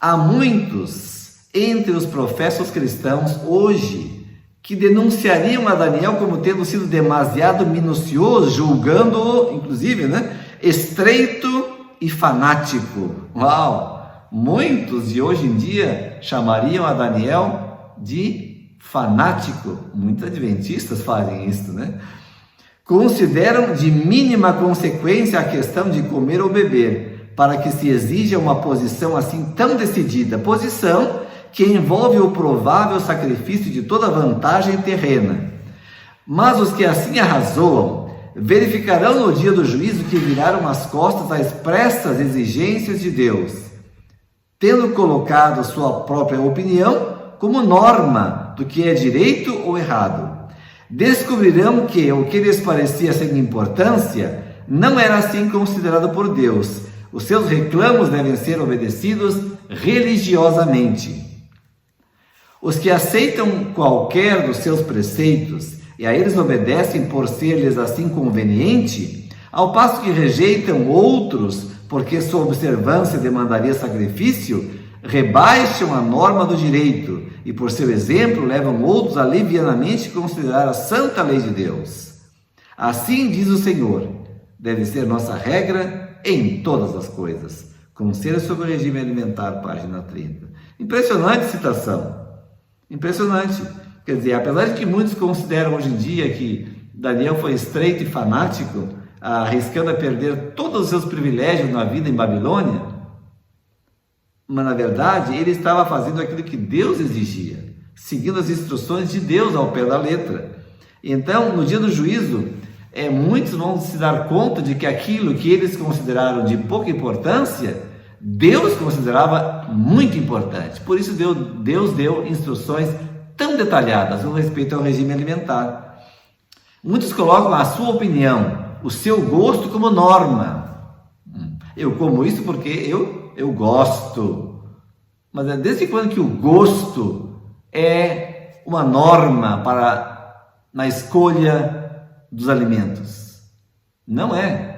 Há muitos entre os professos cristãos hoje que denunciariam a Daniel como tendo sido demasiado minucioso, julgando-o, inclusive, né, estreito e fanático. Uau! Muitos de hoje em dia chamariam a Daniel de fanático. Muitos adventistas fazem isso, né? Consideram de mínima consequência a questão de comer ou beber, para que se exija uma posição assim tão decidida, posição que envolve o provável sacrifício de toda vantagem terrena. Mas os que assim arrazoam verificarão no dia do juízo que viraram as costas às expressas exigências de Deus, tendo colocado sua própria opinião como norma do que é direito ou errado. Descobrirão que o que lhes parecia sem importância não era assim considerado por Deus. Os seus reclamos devem ser obedecidos religiosamente. Os que aceitam qualquer dos seus preceitos e a eles obedecem por ser-lhes assim conveniente, ao passo que rejeitam outros porque sua observância demandaria sacrifício, rebaixam a norma do direito e por seu exemplo levam outros a levianamente considerar a santa lei de Deus. Assim diz o Senhor, deve ser nossa regra em todas as coisas. Conselho sobre o regime alimentar, página 30. Impressionante citação. Impressionante. Quer dizer, apesar de que muitos consideram hoje em dia que Daniel foi estreito e fanático, arriscando a perder todos os seus privilégios na vida em Babilônia, mas na verdade ele estava fazendo aquilo que Deus exigia, seguindo as instruções de Deus ao pé da letra. Então, no dia do juízo, muitos vão se dar conta de que aquilo que eles consideraram de pouca importância, Deus considerava muito importante. Por isso Deus deu instruções tão detalhadas no respeito ao regime alimentar. Muitos colocam a sua opinião, o seu gosto como norma. Eu como isso porque eu gosto. Mas é desde quando que o gosto é uma norma na escolha dos alimentos? Não é.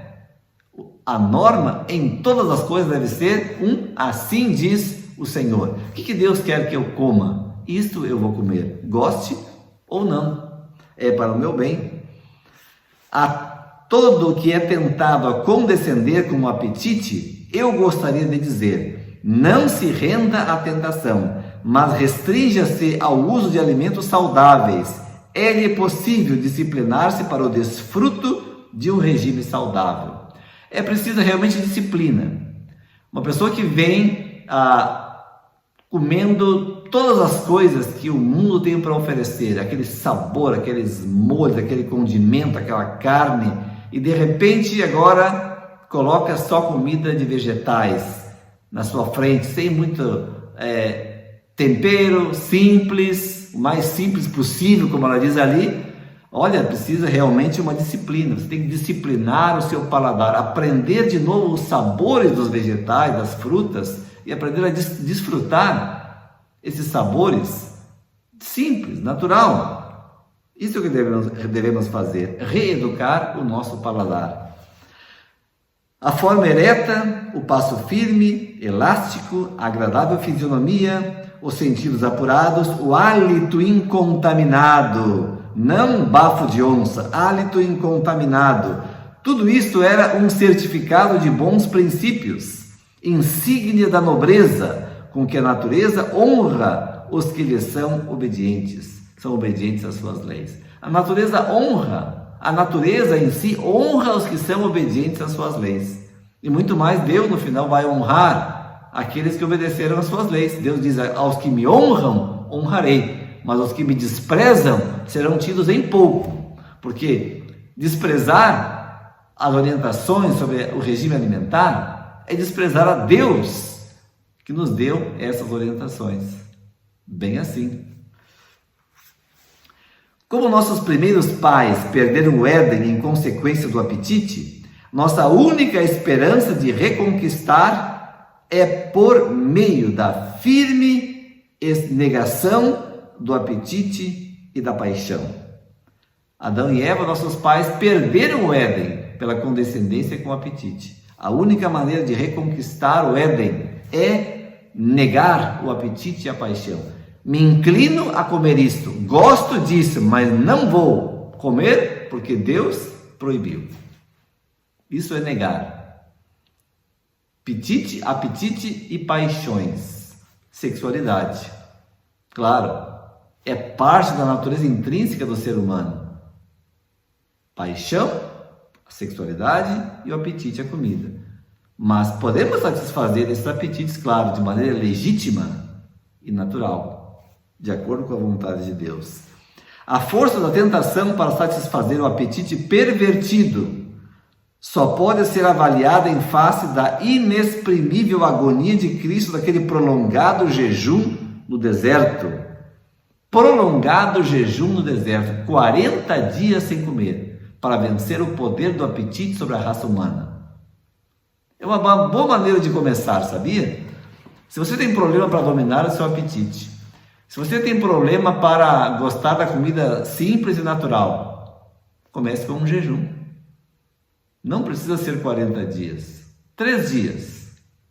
A norma em todas as coisas deve ser assim diz o Senhor. O que Deus quer que eu coma? Isto eu vou comer, goste ou não. É para o meu bem. A todo que é tentado a condescender com o apetite, eu gostaria de dizer, não se renda à tentação, mas restrinja-se ao uso de alimentos saudáveis. É-lhe possível disciplinar-se para o desfruto de um regime saudável. É preciso realmente disciplina. Uma pessoa que vem comendo todas as coisas que o mundo tem para oferecer, aquele sabor, aqueles molhos, aquele condimento, aquela carne, e de repente agora coloca só comida de vegetais na sua frente, sem muito tempero, simples, o mais simples possível, como ela diz ali. Olha, precisa realmente uma disciplina. Você tem que disciplinar o seu paladar, aprender de novo os sabores dos vegetais, das frutas, e aprender a desfrutar esses sabores simples, natural. Isso é o que devemos fazer, reeducar o nosso paladar. A forma ereta, o passo firme, elástico, a agradável fisionomia, os sentidos apurados, o hálito incontaminado, não bafo de onça, hálito incontaminado. Tudo isto era um certificado de bons princípios, insígnia da nobreza, com que a natureza honra os que lhe são obedientes às suas leis. A natureza em si honra os que são obedientes às suas leis. E muito mais, Deus no final vai honrar aqueles que obedeceram às suas leis. Deus diz, aos que me honram, honrarei, mas os que me desprezam serão tidos em pouco. Porque desprezar as orientações sobre o regime alimentar é desprezar a Deus, que nos deu essas orientações. Bem assim. Como nossos primeiros pais perderam o Éden em consequência do apetite, nossa única esperança de reconquistar é por meio da firme negação do apetite e da paixão. Adão e Eva, nossos pais, perderam o Éden pela condescendência com o apetite. A única maneira de reconquistar o Éden é negar o apetite e a paixão. Me inclino a comer isto, gosto disso, mas não vou comer porque Deus proibiu. Isso é negar. Apetite e paixões. Sexualidade. Claro, é parte da natureza intrínseca do ser humano. Paixão, a sexualidade e o apetite à comida. Mas podemos satisfazer esses apetites, claro, de maneira legítima e natural, de acordo com a vontade de Deus. A força da tentação para satisfazer o apetite pervertido só pode ser avaliada em face da inexprimível agonia de Cristo daquele prolongado jejum no deserto. Prolongado jejum no deserto, 40 dias sem comer, para vencer o poder do apetite sobre a raça humana. É uma boa maneira de começar, sabia? Se você tem problema para dominar o seu apetite, se você tem problema para gostar da comida simples e natural, comece com um jejum. Não precisa ser 40 dias. 3 dias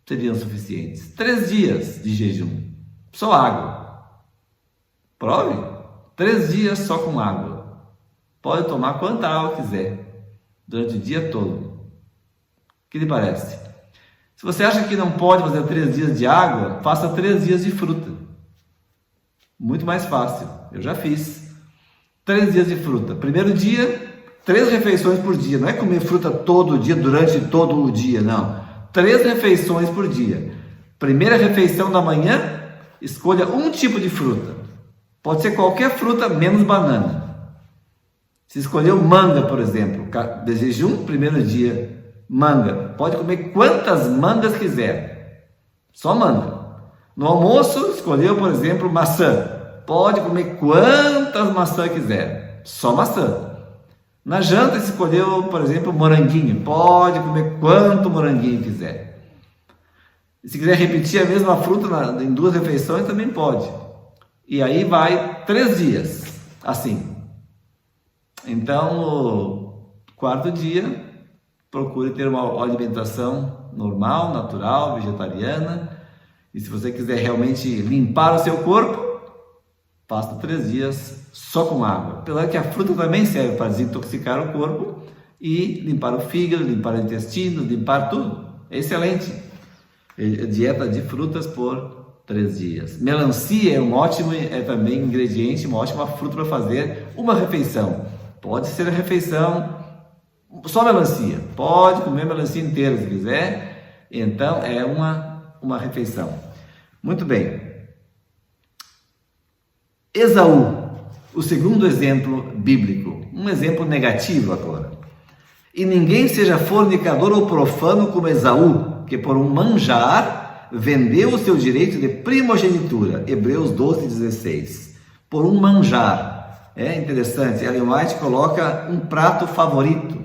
seriam suficientes. 3 dias de jejum. Só água. Prove. 3 dias só com água. Pode tomar quanta água quiser. Durante o dia todo. O que lhe parece? Se você acha que não pode fazer 3 dias de água, faça 3 dias de fruta. Muito mais fácil. Eu já fiz. 3 dias de fruta. Primeiro dia, 3 refeições por dia. Não é comer fruta todo dia, durante todo o dia, não. 3 refeições por dia. Primeira refeição da manhã, escolha um tipo de fruta. Pode ser qualquer fruta, menos banana. Se escolheu manga, por exemplo, de jejum, primeiro dia, manga. Pode comer quantas mangas quiser. Só manga. No almoço, escolheu, por exemplo, maçã. Pode comer quantas maçãs quiser. Só maçã. Na janta, escolheu, por exemplo, moranguinho. Pode comer quanto moranguinho quiser. Se quiser repetir a mesma fruta em 2 refeições, também pode. E aí vai 3 dias, assim. Então, no 4º dia, procure ter uma alimentação normal, natural, vegetariana. E se você quiser realmente limpar o seu corpo, faça 3 dias só com água. Apesar que a fruta também serve para desintoxicar o corpo e limpar o fígado, limpar o intestino, limpar tudo. É excelente. Dieta de frutas por 3 dias. Melancia é também ingrediente, uma ótima fruta para fazer uma refeição. Pode ser a refeição só melancia. Pode comer melancia inteira se quiser. Então é uma refeição. Muito bem. Esaú, o segundo exemplo bíblico, um exemplo negativo agora. E ninguém seja fornicador ou profano como Esaú, que por um manjar vendeu o seu direito de primogenitura. Hebreus 12:16. Por um manjar. É interessante, Ellen White coloca um prato favorito.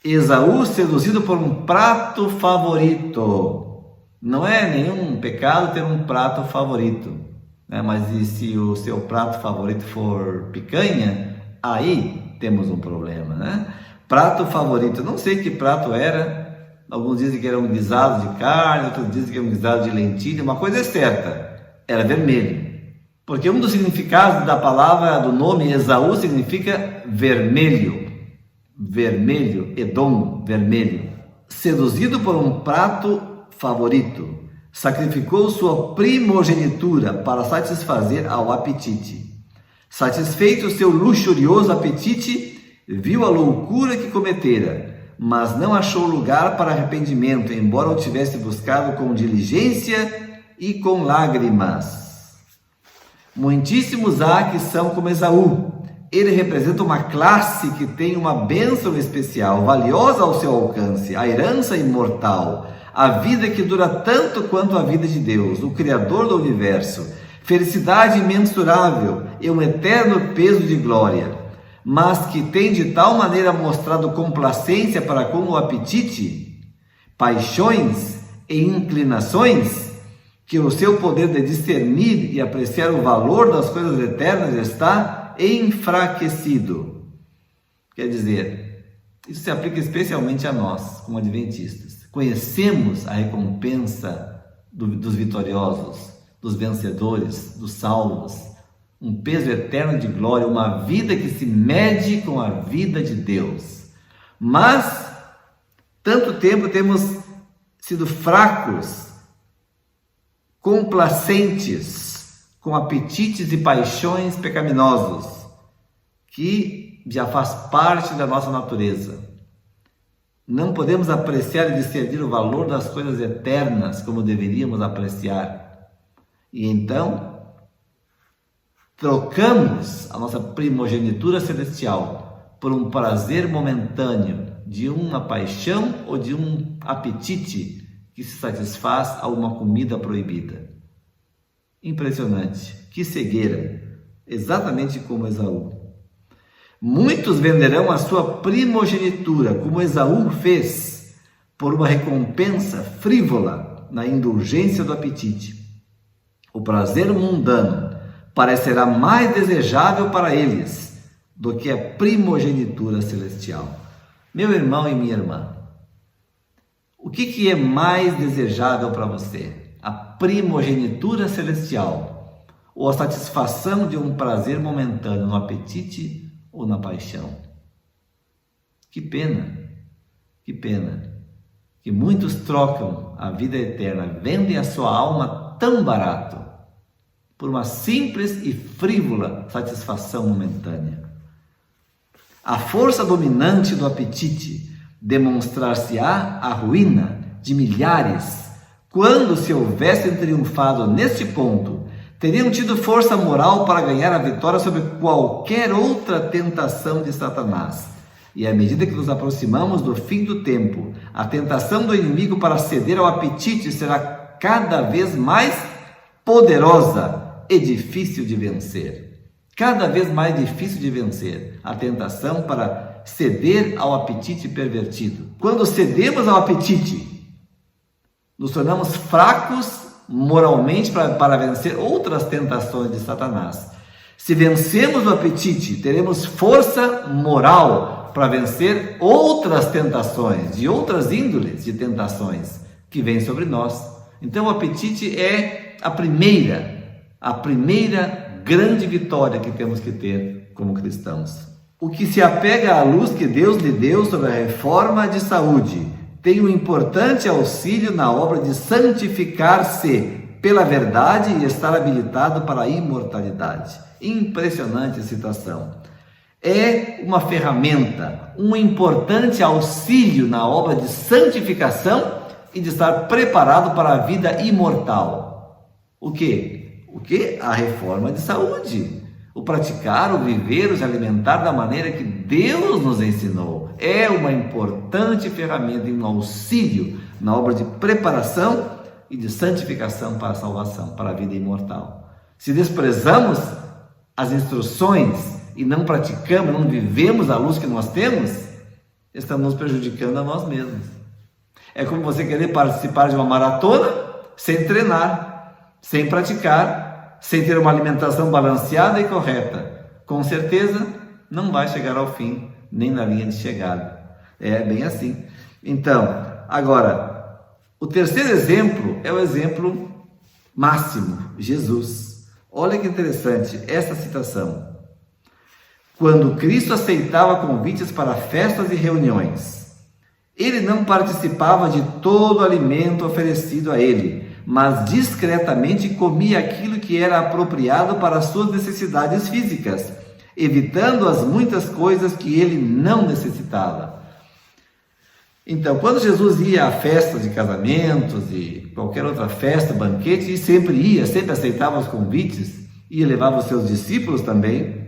Esaú seduzido por um prato favorito. Não é nenhum pecado ter um prato favorito. Mas e se o seu prato favorito for picanha, aí temos um problema, né? Prato favorito, não sei que prato era, alguns dizem que era um guisado de carne, outros dizem que era um guisado de lentilha, uma coisa é certa, era vermelho, porque um dos significados da palavra, do nome Esaú, significa vermelho, Edom, vermelho, seduzido por um prato favorito, sacrificou sua primogenitura para satisfazer ao apetite. Satisfeito o seu luxurioso apetite, viu a loucura que cometera, mas não achou lugar para arrependimento, embora o tivesse buscado com diligência e com lágrimas. Muitíssimos há que são como Esaú. Ele representa uma classe que tem uma bênção especial, valiosa ao seu alcance, a herança imortal, a vida que dura tanto quanto a vida de Deus, o Criador do universo, felicidade imensurável e um eterno peso de glória, mas que tem de tal maneira mostrado complacência para com o apetite, paixões e inclinações, que o seu poder de discernir e apreciar o valor das coisas eternas está enfraquecido. Quer dizer, isso se aplica especialmente a nós, como adventistas. Conhecemos a recompensa dos vitoriosos, dos vencedores, dos salvos, um peso eterno de glória, uma vida que se mede com a vida de Deus. Mas, tanto tempo temos sido fracos, complacentes, com apetites e paixões pecaminosos, que já faz parte da nossa natureza. Não podemos apreciar e discernir o valor das coisas eternas como deveríamos apreciar. E então, trocamos a nossa primogenitura celestial por um prazer momentâneo de uma paixão ou de um apetite que se satisfaz a uma comida proibida. Impressionante, que cegueira, exatamente como Esaú. Muitos venderão a sua primogenitura, como Esaú fez, por uma recompensa frívola na indulgência do apetite. O prazer mundano parecerá mais desejável para eles do que a primogenitura celestial. Meu irmão e minha irmã, o que é mais desejável para você? A primogenitura celestial ou a satisfação de um prazer momentâneo no apetite ou na paixão? Que pena que muitos trocam a vida eterna, vendem a sua alma tão barato por uma simples e frívola satisfação momentânea. A força dominante do apetite demonstrar-se-á a ruína de milhares. Quando se houvessem triunfado neste ponto, teriam tido força moral para ganhar a vitória sobre qualquer outra tentação de Satanás. E à medida que nos aproximamos do fim do tempo, a tentação do inimigo para ceder ao apetite será cada vez mais poderosa e difícil de vencer. Cada vez mais difícil de vencer a tentação para ceder ao apetite pervertido. Quando cedemos ao apetite, nos tornamos fracos moralmente para vencer outras tentações de Satanás. Se vencemos o apetite, teremos força moral para vencer outras tentações, de outras índoles de tentações que vêm sobre nós. Então o apetite é a primeira grande vitória que temos que ter como cristãos. O que se apega à luz que Deus lhe deu sobre a reforma de saúde tem um importante auxílio na obra de santificar-se pela verdade e estar habilitado para a imortalidade. Impressionante citação. É uma ferramenta, um importante auxílio na obra de santificação e de estar preparado para a vida imortal. O quê? A reforma de saúde. O praticar, o viver, o se alimentar da maneira que Deus nos ensinou. É uma importante ferramenta e um auxílio na obra de preparação e de santificação para a salvação, para a vida imortal. Se desprezamos as instruções e não praticamos, não vivemos a luz que nós temos, estamos nos prejudicando a nós mesmos. É como você querer participar de uma maratona sem treinar, sem praticar, sem ter uma alimentação balanceada e correta. Com certeza não vai chegar ao fim, nem na linha de chegada. É bem assim. Então, agora, o terceiro exemplo é o exemplo máximo, Jesus. Olha que interessante essa citação. Quando Cristo aceitava convites para festas e reuniões, ele não participava de todo o alimento oferecido a ele, mas discretamente comia aquilo que era apropriado para as suas necessidades físicas, evitando as muitas coisas que ele não necessitava. Então, quando Jesus ia a festas de casamentos e qualquer outra festa, banquete, e sempre aceitava os convites e levava os seus discípulos também,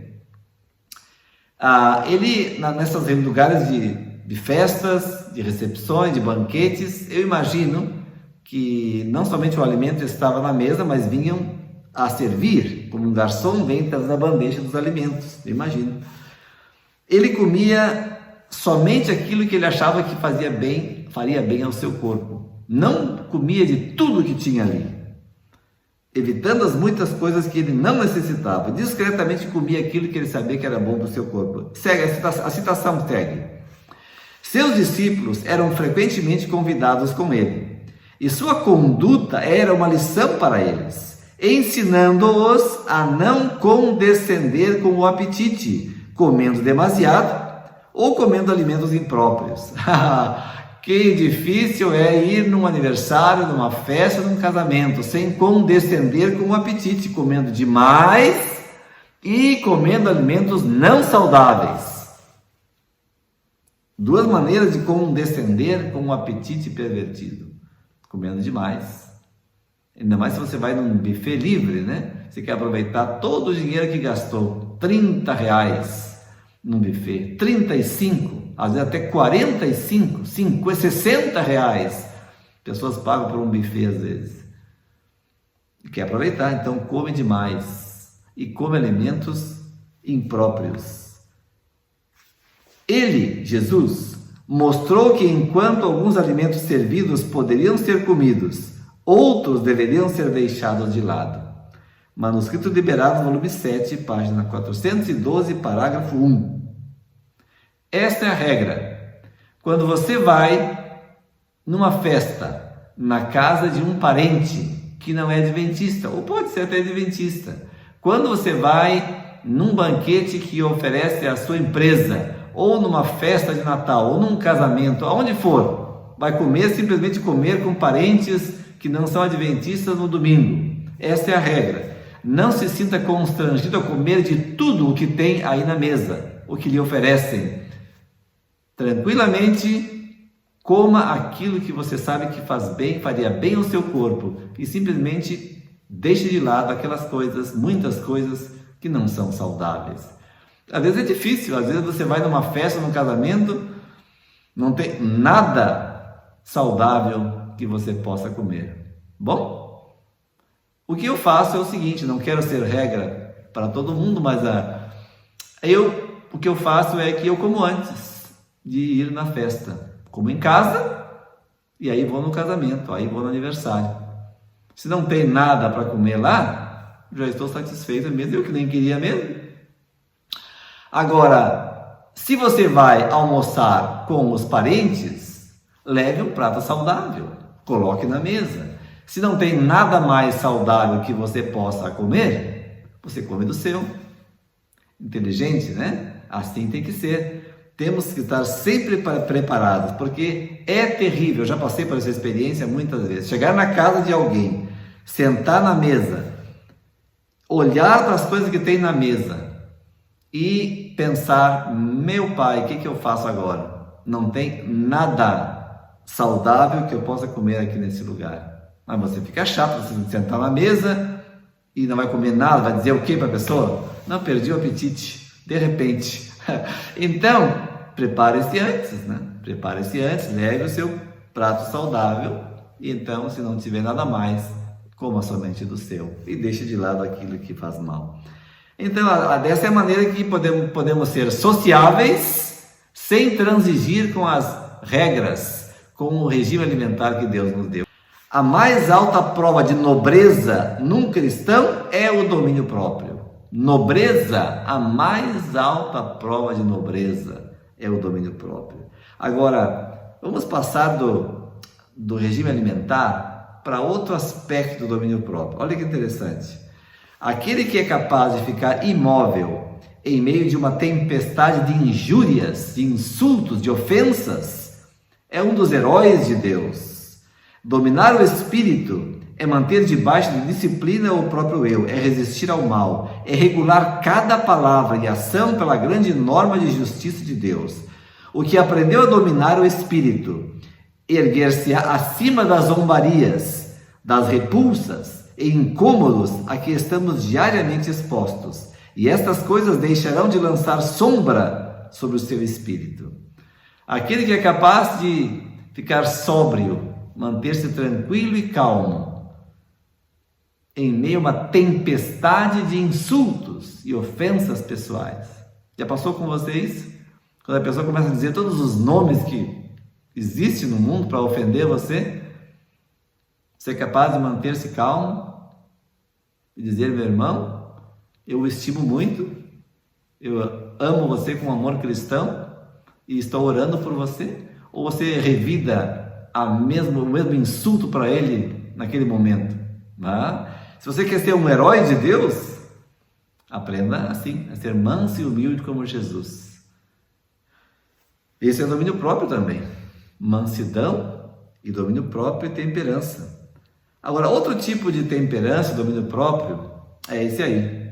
ele, nesses lugares de festas, de recepções, de banquetes, eu imagino que não somente o alimento estava na mesa, mas vinham a servir, como um garçom vem trazendo a bandeja dos alimentos, eu imagino. Ele comia somente aquilo que ele achava que faria bem ao seu corpo. Não comia de tudo que tinha ali, evitando as muitas coisas que ele não necessitava. Discretamente comia aquilo que ele sabia que era bom para o seu corpo. Segue, a citação segue. Seus discípulos eram frequentemente convidados com ele, e sua conduta era uma lição para eles, ensinando-os a não condescender com o apetite, comendo demasiado ou comendo alimentos impróprios. Que difícil é ir num aniversário, numa festa, num casamento, sem condescender com o apetite, comendo demais e comendo alimentos não saudáveis. Duas maneiras de condescender com um apetite pervertido: comendo demais. Ainda mais se você vai num buffet livre, né? Você quer aproveitar todo o dinheiro que gastou, R$30 num buffet, 35, às vezes até 45, 50, R$60. Pessoas pagam por um buffet às vezes. E quer aproveitar, então come demais e come alimentos impróprios. Ele, Jesus, mostrou que enquanto alguns alimentos servidos poderiam ser comidos, outros deveriam ser deixados de lado. Manuscrito Liberado, volume 7, página 412, parágrafo 1. Esta é a regra. Quando você vai numa festa, na casa de um parente que não é adventista, ou pode ser até adventista, quando você vai num banquete que oferece a sua empresa, ou numa festa de Natal, ou num casamento, aonde for, vai comer, simplesmente comer com parentes que não são adventistas no domingo. Esta é a regra. Não se sinta constrangido a comer de tudo o que tem aí na mesa, o que lhe oferecem. Tranquilamente, coma aquilo que você sabe que faz bem, faria bem ao seu corpo, e simplesmente deixe de lado aquelas coisas, muitas coisas que não são saudáveis. Às vezes é difícil, às vezes você vai numa festa, num casamento, não tem nada saudável que você possa comer. Bom, o que eu faço é o seguinte, não quero ser regra para todo mundo, mas o que eu faço é que eu como antes de ir na festa. Como em casa, e aí vou no casamento, aí vou no aniversário. Se não tem nada para comer lá, já estou satisfeito mesmo, eu que nem queria mesmo. Agora, se você vai almoçar com os parentes, leve um prato saudável, coloque na mesa. Se não tem nada mais saudável que você possa comer, você come do seu. Inteligente, né? Assim tem que ser. Temos que estar sempre preparados, porque é terrível, eu já passei por essa experiência muitas vezes. Chegar na casa de alguém, sentar na mesa, olhar para as coisas que tem na mesa, e pensar, meu pai, o que eu faço agora? Não tem nada saudável que eu possa comer aqui nesse lugar. Mas você fica chato, você sentar na mesa e não vai comer nada, vai dizer o que para a pessoa? Não, perdi o apetite, de repente. Então, prepare-se antes, né? Prepare-se antes, leve o seu prato saudável, e então, se não tiver nada mais, coma somente do seu e deixe de lado aquilo que faz mal. Então, dessa é a maneira que podemos ser sociáveis, sem transigir com as regras, com o regime alimentar que Deus nos deu. A mais alta prova de nobreza num cristão é o domínio próprio. Nobreza, a mais alta prova de nobreza é o domínio próprio. Agora, vamos passar do regime alimentar para outro aspecto do domínio próprio. Olha que interessante. Aquele que é capaz de ficar imóvel em meio de uma tempestade de injúrias, de insultos, de ofensas, é um dos heróis de Deus. Dominar o espírito é manter debaixo de disciplina o próprio eu, é resistir ao mal, é regular cada palavra e ação pela grande norma de justiça de Deus. O que aprendeu a dominar o espírito, erguer-se acima das zombarias, das repulsas e incômodos a que estamos diariamente expostos, e estas coisas deixarão de lançar sombra sobre o seu espírito. Aquele que é capaz de ficar sóbrio, manter-se tranquilo e calmo, em meio a uma tempestade de insultos e ofensas pessoais. Já passou com vocês? Quando a pessoa começa a dizer todos os nomes que existem no mundo para ofender você, você é capaz de manter-se calmo e dizer, meu irmão, eu o estimo muito, eu amo você com amor cristão e estou orando por você? Ou você revida o mesmo insulto para ele naquele momento? Se você quer ser um herói de Deus, aprenda assim, a ser manso e humilde como Jesus. Esse é domínio próprio também. Mansidão e domínio próprio e temperança. Agora, outro tipo de temperança, domínio próprio, é esse aí.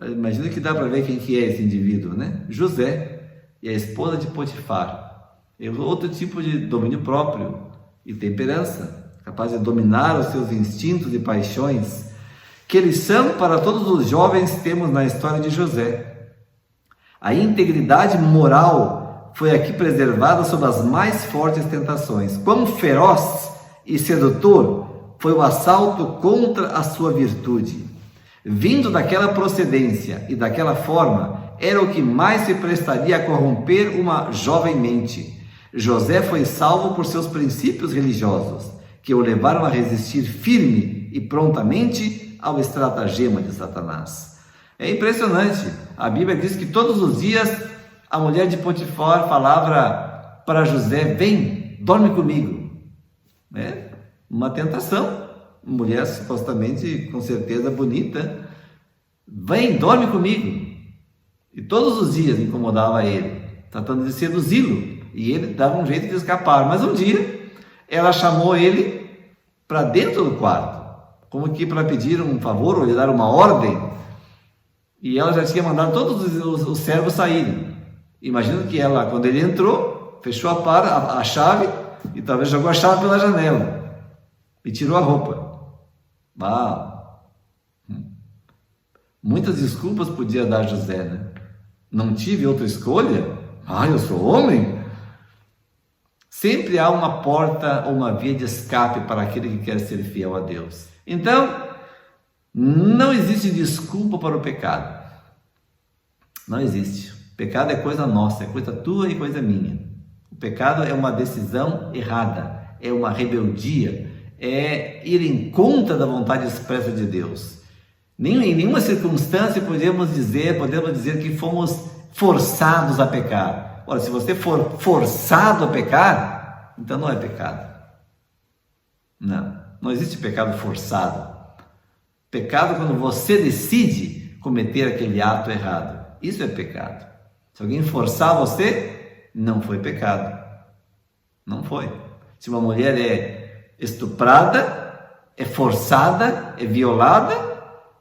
Imagina que dá para ver quem que é esse indivíduo, né? José e a esposa de Potifar. É outro tipo de domínio próprio e temperança, capaz de dominar os seus instintos e paixões. Que lição para todos os jovens temos na história de José. A integridade moral foi aqui preservada sob as mais fortes tentações. Quão feroz e sedutor foi o assalto contra a sua virtude. Vindo daquela procedência e daquela forma, era o que mais se prestaria a corromper uma jovem mente. José foi salvo por seus princípios religiosos, que o levaram a resistir firme e prontamente ao estratagema de Satanás. É impressionante, a Bíblia diz que todos os dias a mulher de Potifar falava para José: vem, dorme comigo. É uma tentação, mulher supostamente, com certeza bonita, vem, dorme comigo. E todos os dias incomodava ele, tratando de seduzi-lo, e ele dava um jeito de escapar. Mas um dia ela chamou ele para dentro do quarto, como que para pedir um favor ou lhe dar uma ordem, e ela já tinha mandado todos os servos saírem. Imagina que ela, quando ele entrou, fechou a chave e talvez jogou a chave pela janela e tirou a roupa. Muitas desculpas podia dar José, né? Não tive outra escolha? Eu sou homem? Sempre há uma porta ou uma via de escape para aquele que quer ser fiel a Deus. Então, não existe desculpa para o pecado. Não existe. O pecado é coisa nossa, é coisa tua e coisa minha. O pecado é uma decisão errada, é uma rebeldia, é ir em contra da vontade expressa de Deus. Em nenhuma circunstância podemos dizer que fomos forçados a pecar. Ora, se você for forçado a pecar, então não é pecado. Não existe pecado forçado. Pecado é quando você decide cometer aquele ato errado. Isso é pecado. Se alguém forçar você, não foi pecado. Não foi. Se uma mulher é estuprada, é forçada, é violada,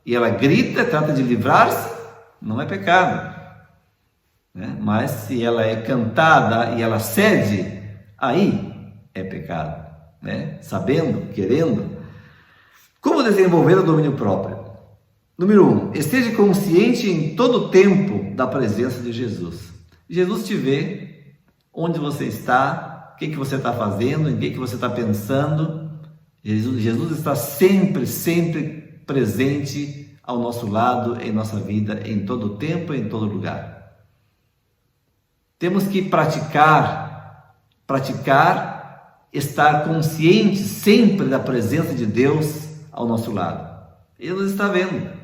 e ela grita, trata de livrar-se, não é pecado. Mas se ela é cantada e ela cede, aí é pecado. Sabendo, querendo. Como desenvolver o domínio próprio? Número 1, esteja consciente em todo o tempo da presença de Jesus. Jesus te vê onde você está, o que você está fazendo, em que você está pensando. Jesus está sempre presente ao nosso lado, em nossa vida, em todo o tempo, em todo lugar. Temos que praticar, estar consciente sempre da presença de Deus ao nosso lado. Ele nos está vendo.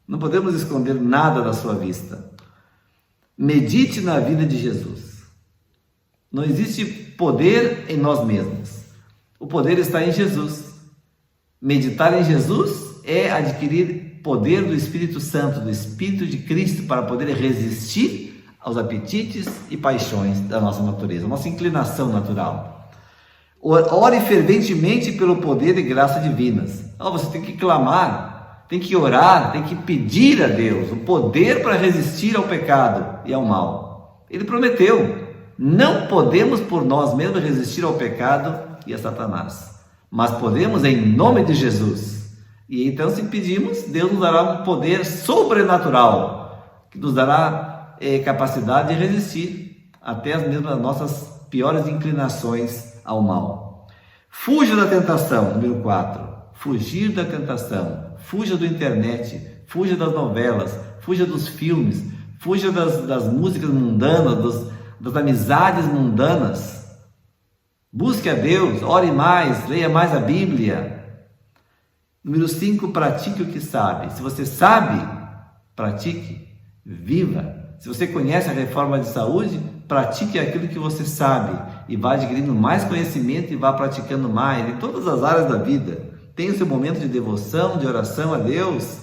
Não podemos esconder nada da sua vista. Medite na vida de Jesus. Não existe poder em nós mesmos. O poder está em Jesus. Meditar em Jesus é adquirir poder do Espírito Santo, do Espírito de Cristo, para poder resistir aos apetites e paixões da nossa natureza, nossa inclinação natural. Ore ferventemente pelo poder e graça divinas. Você tem que clamar, tem que orar, tem que pedir a Deus o poder para resistir ao pecado e ao mal. Ele prometeu: não podemos por nós mesmos resistir ao pecado e a Satanás, mas podemos em nome de Jesus. E então, se pedimos, Deus nos dará um poder sobrenatural, que nos dará capacidade de resistir até mesmo as nossas piores inclinações ao mal. Fuja da tentação. Número 4, fugir da tentação. Fuja da internet, fuja das novelas, fuja dos filmes, fuja das músicas mundanas, das amizades mundanas. Busque a Deus, ore mais, leia mais a Bíblia. Número 5, pratique o que sabe. Se você sabe, pratique, viva. Se você conhece a reforma de saúde, pratique aquilo que você sabe e vá adquirindo mais conhecimento e vá praticando mais em todas as áreas da vida. Tenha o seu momento de devoção, de oração a Deus.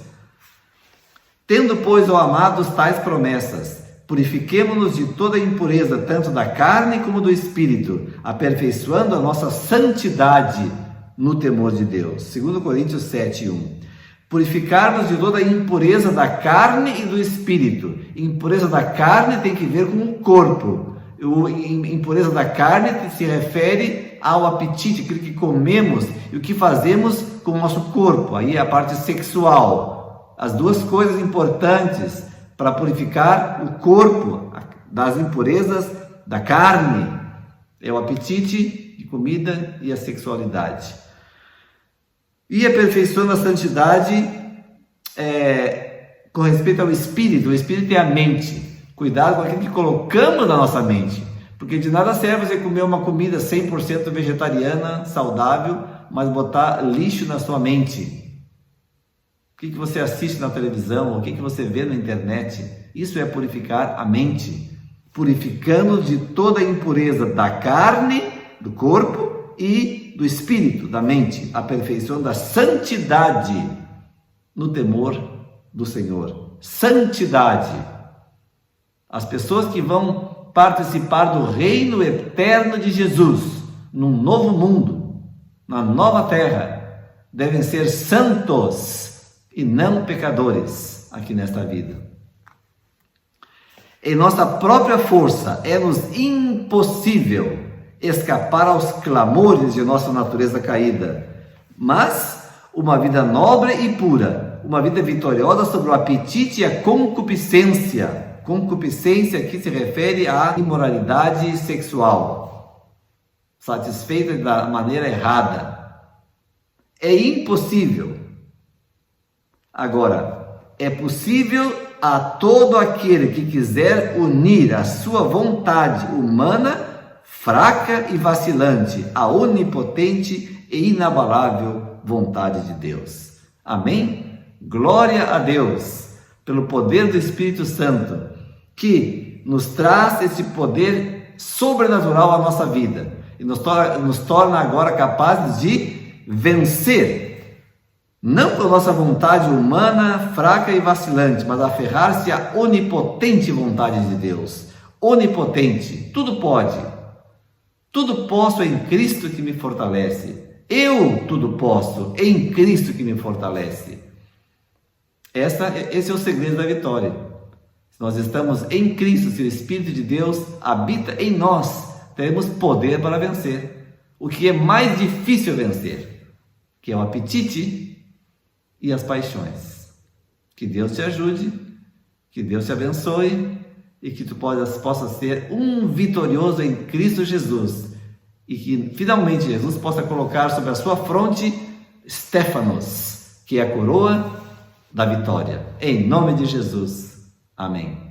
Tendo, pois, ó amados, tais promessas, purifiquemo-nos de toda impureza, tanto da carne como do espírito, aperfeiçoando a nossa santidade no temor de Deus. 2 Coríntios 7:1. Purificar-nos de toda a impureza da carne e do espírito. Impureza da carne tem que ver com o corpo. Impureza da carne se refere ao apetite, aquilo que comemos e o que fazemos com o nosso corpo. Aí é a parte sexual. As duas coisas importantes para purificar o corpo das impurezas da carne é o apetite de comida e a sexualidade. E aperfeiçoando a santidade com respeito ao espírito. O espírito é a mente. Cuidado com aquilo que colocamos na nossa mente, porque de nada serve você comer uma comida 100% vegetariana, saudável, mas botar lixo na sua mente. O que você assiste na televisão, o que você vê na internet, isso é purificar a mente, purificando de toda a impureza da carne, do corpo e do espírito, da mente, a perfeição da santidade no temor do Senhor. Santidade. As pessoas que vão participar do reino eterno de Jesus, num novo mundo, na nova terra, devem ser santos e não pecadores aqui nesta vida. Em nossa própria força, é-nos impossível escapar aos clamores de nossa natureza caída, mas uma vida nobre e pura, uma vida vitoriosa sobre o apetite e a concupiscência. Concupiscência aqui se refere à imoralidade sexual, satisfeita da maneira errada. É impossível. Agora, é possível a todo aquele que quiser unir a sua vontade humana, fraca e vacilante, à onipotente e inabalável vontade de Deus. Amém? Glória a Deus pelo poder do Espírito Santo, que nos traz esse poder sobrenatural à nossa vida e nos torna agora capazes de vencer, não com a nossa vontade humana, fraca e vacilante, mas aferrar-se à onipotente vontade de Deus. Onipotente, tudo pode, tudo posso em Cristo que me fortalece. Eu tudo posso em Cristo que me fortalece. Esse é o segredo da vitória. Se nós estamos em Cristo, se o Espírito de Deus habita em nós, teremos poder para vencer. O que é mais difícil vencer, que é o apetite e as paixões. Que Deus te ajude, que Deus te abençoe e que tu possa ser um vitorioso em Cristo Jesus. E que finalmente Jesus possa colocar sobre a sua fronte Stéphanos, que é a coroa da vitória. Em nome de Jesus. Amém.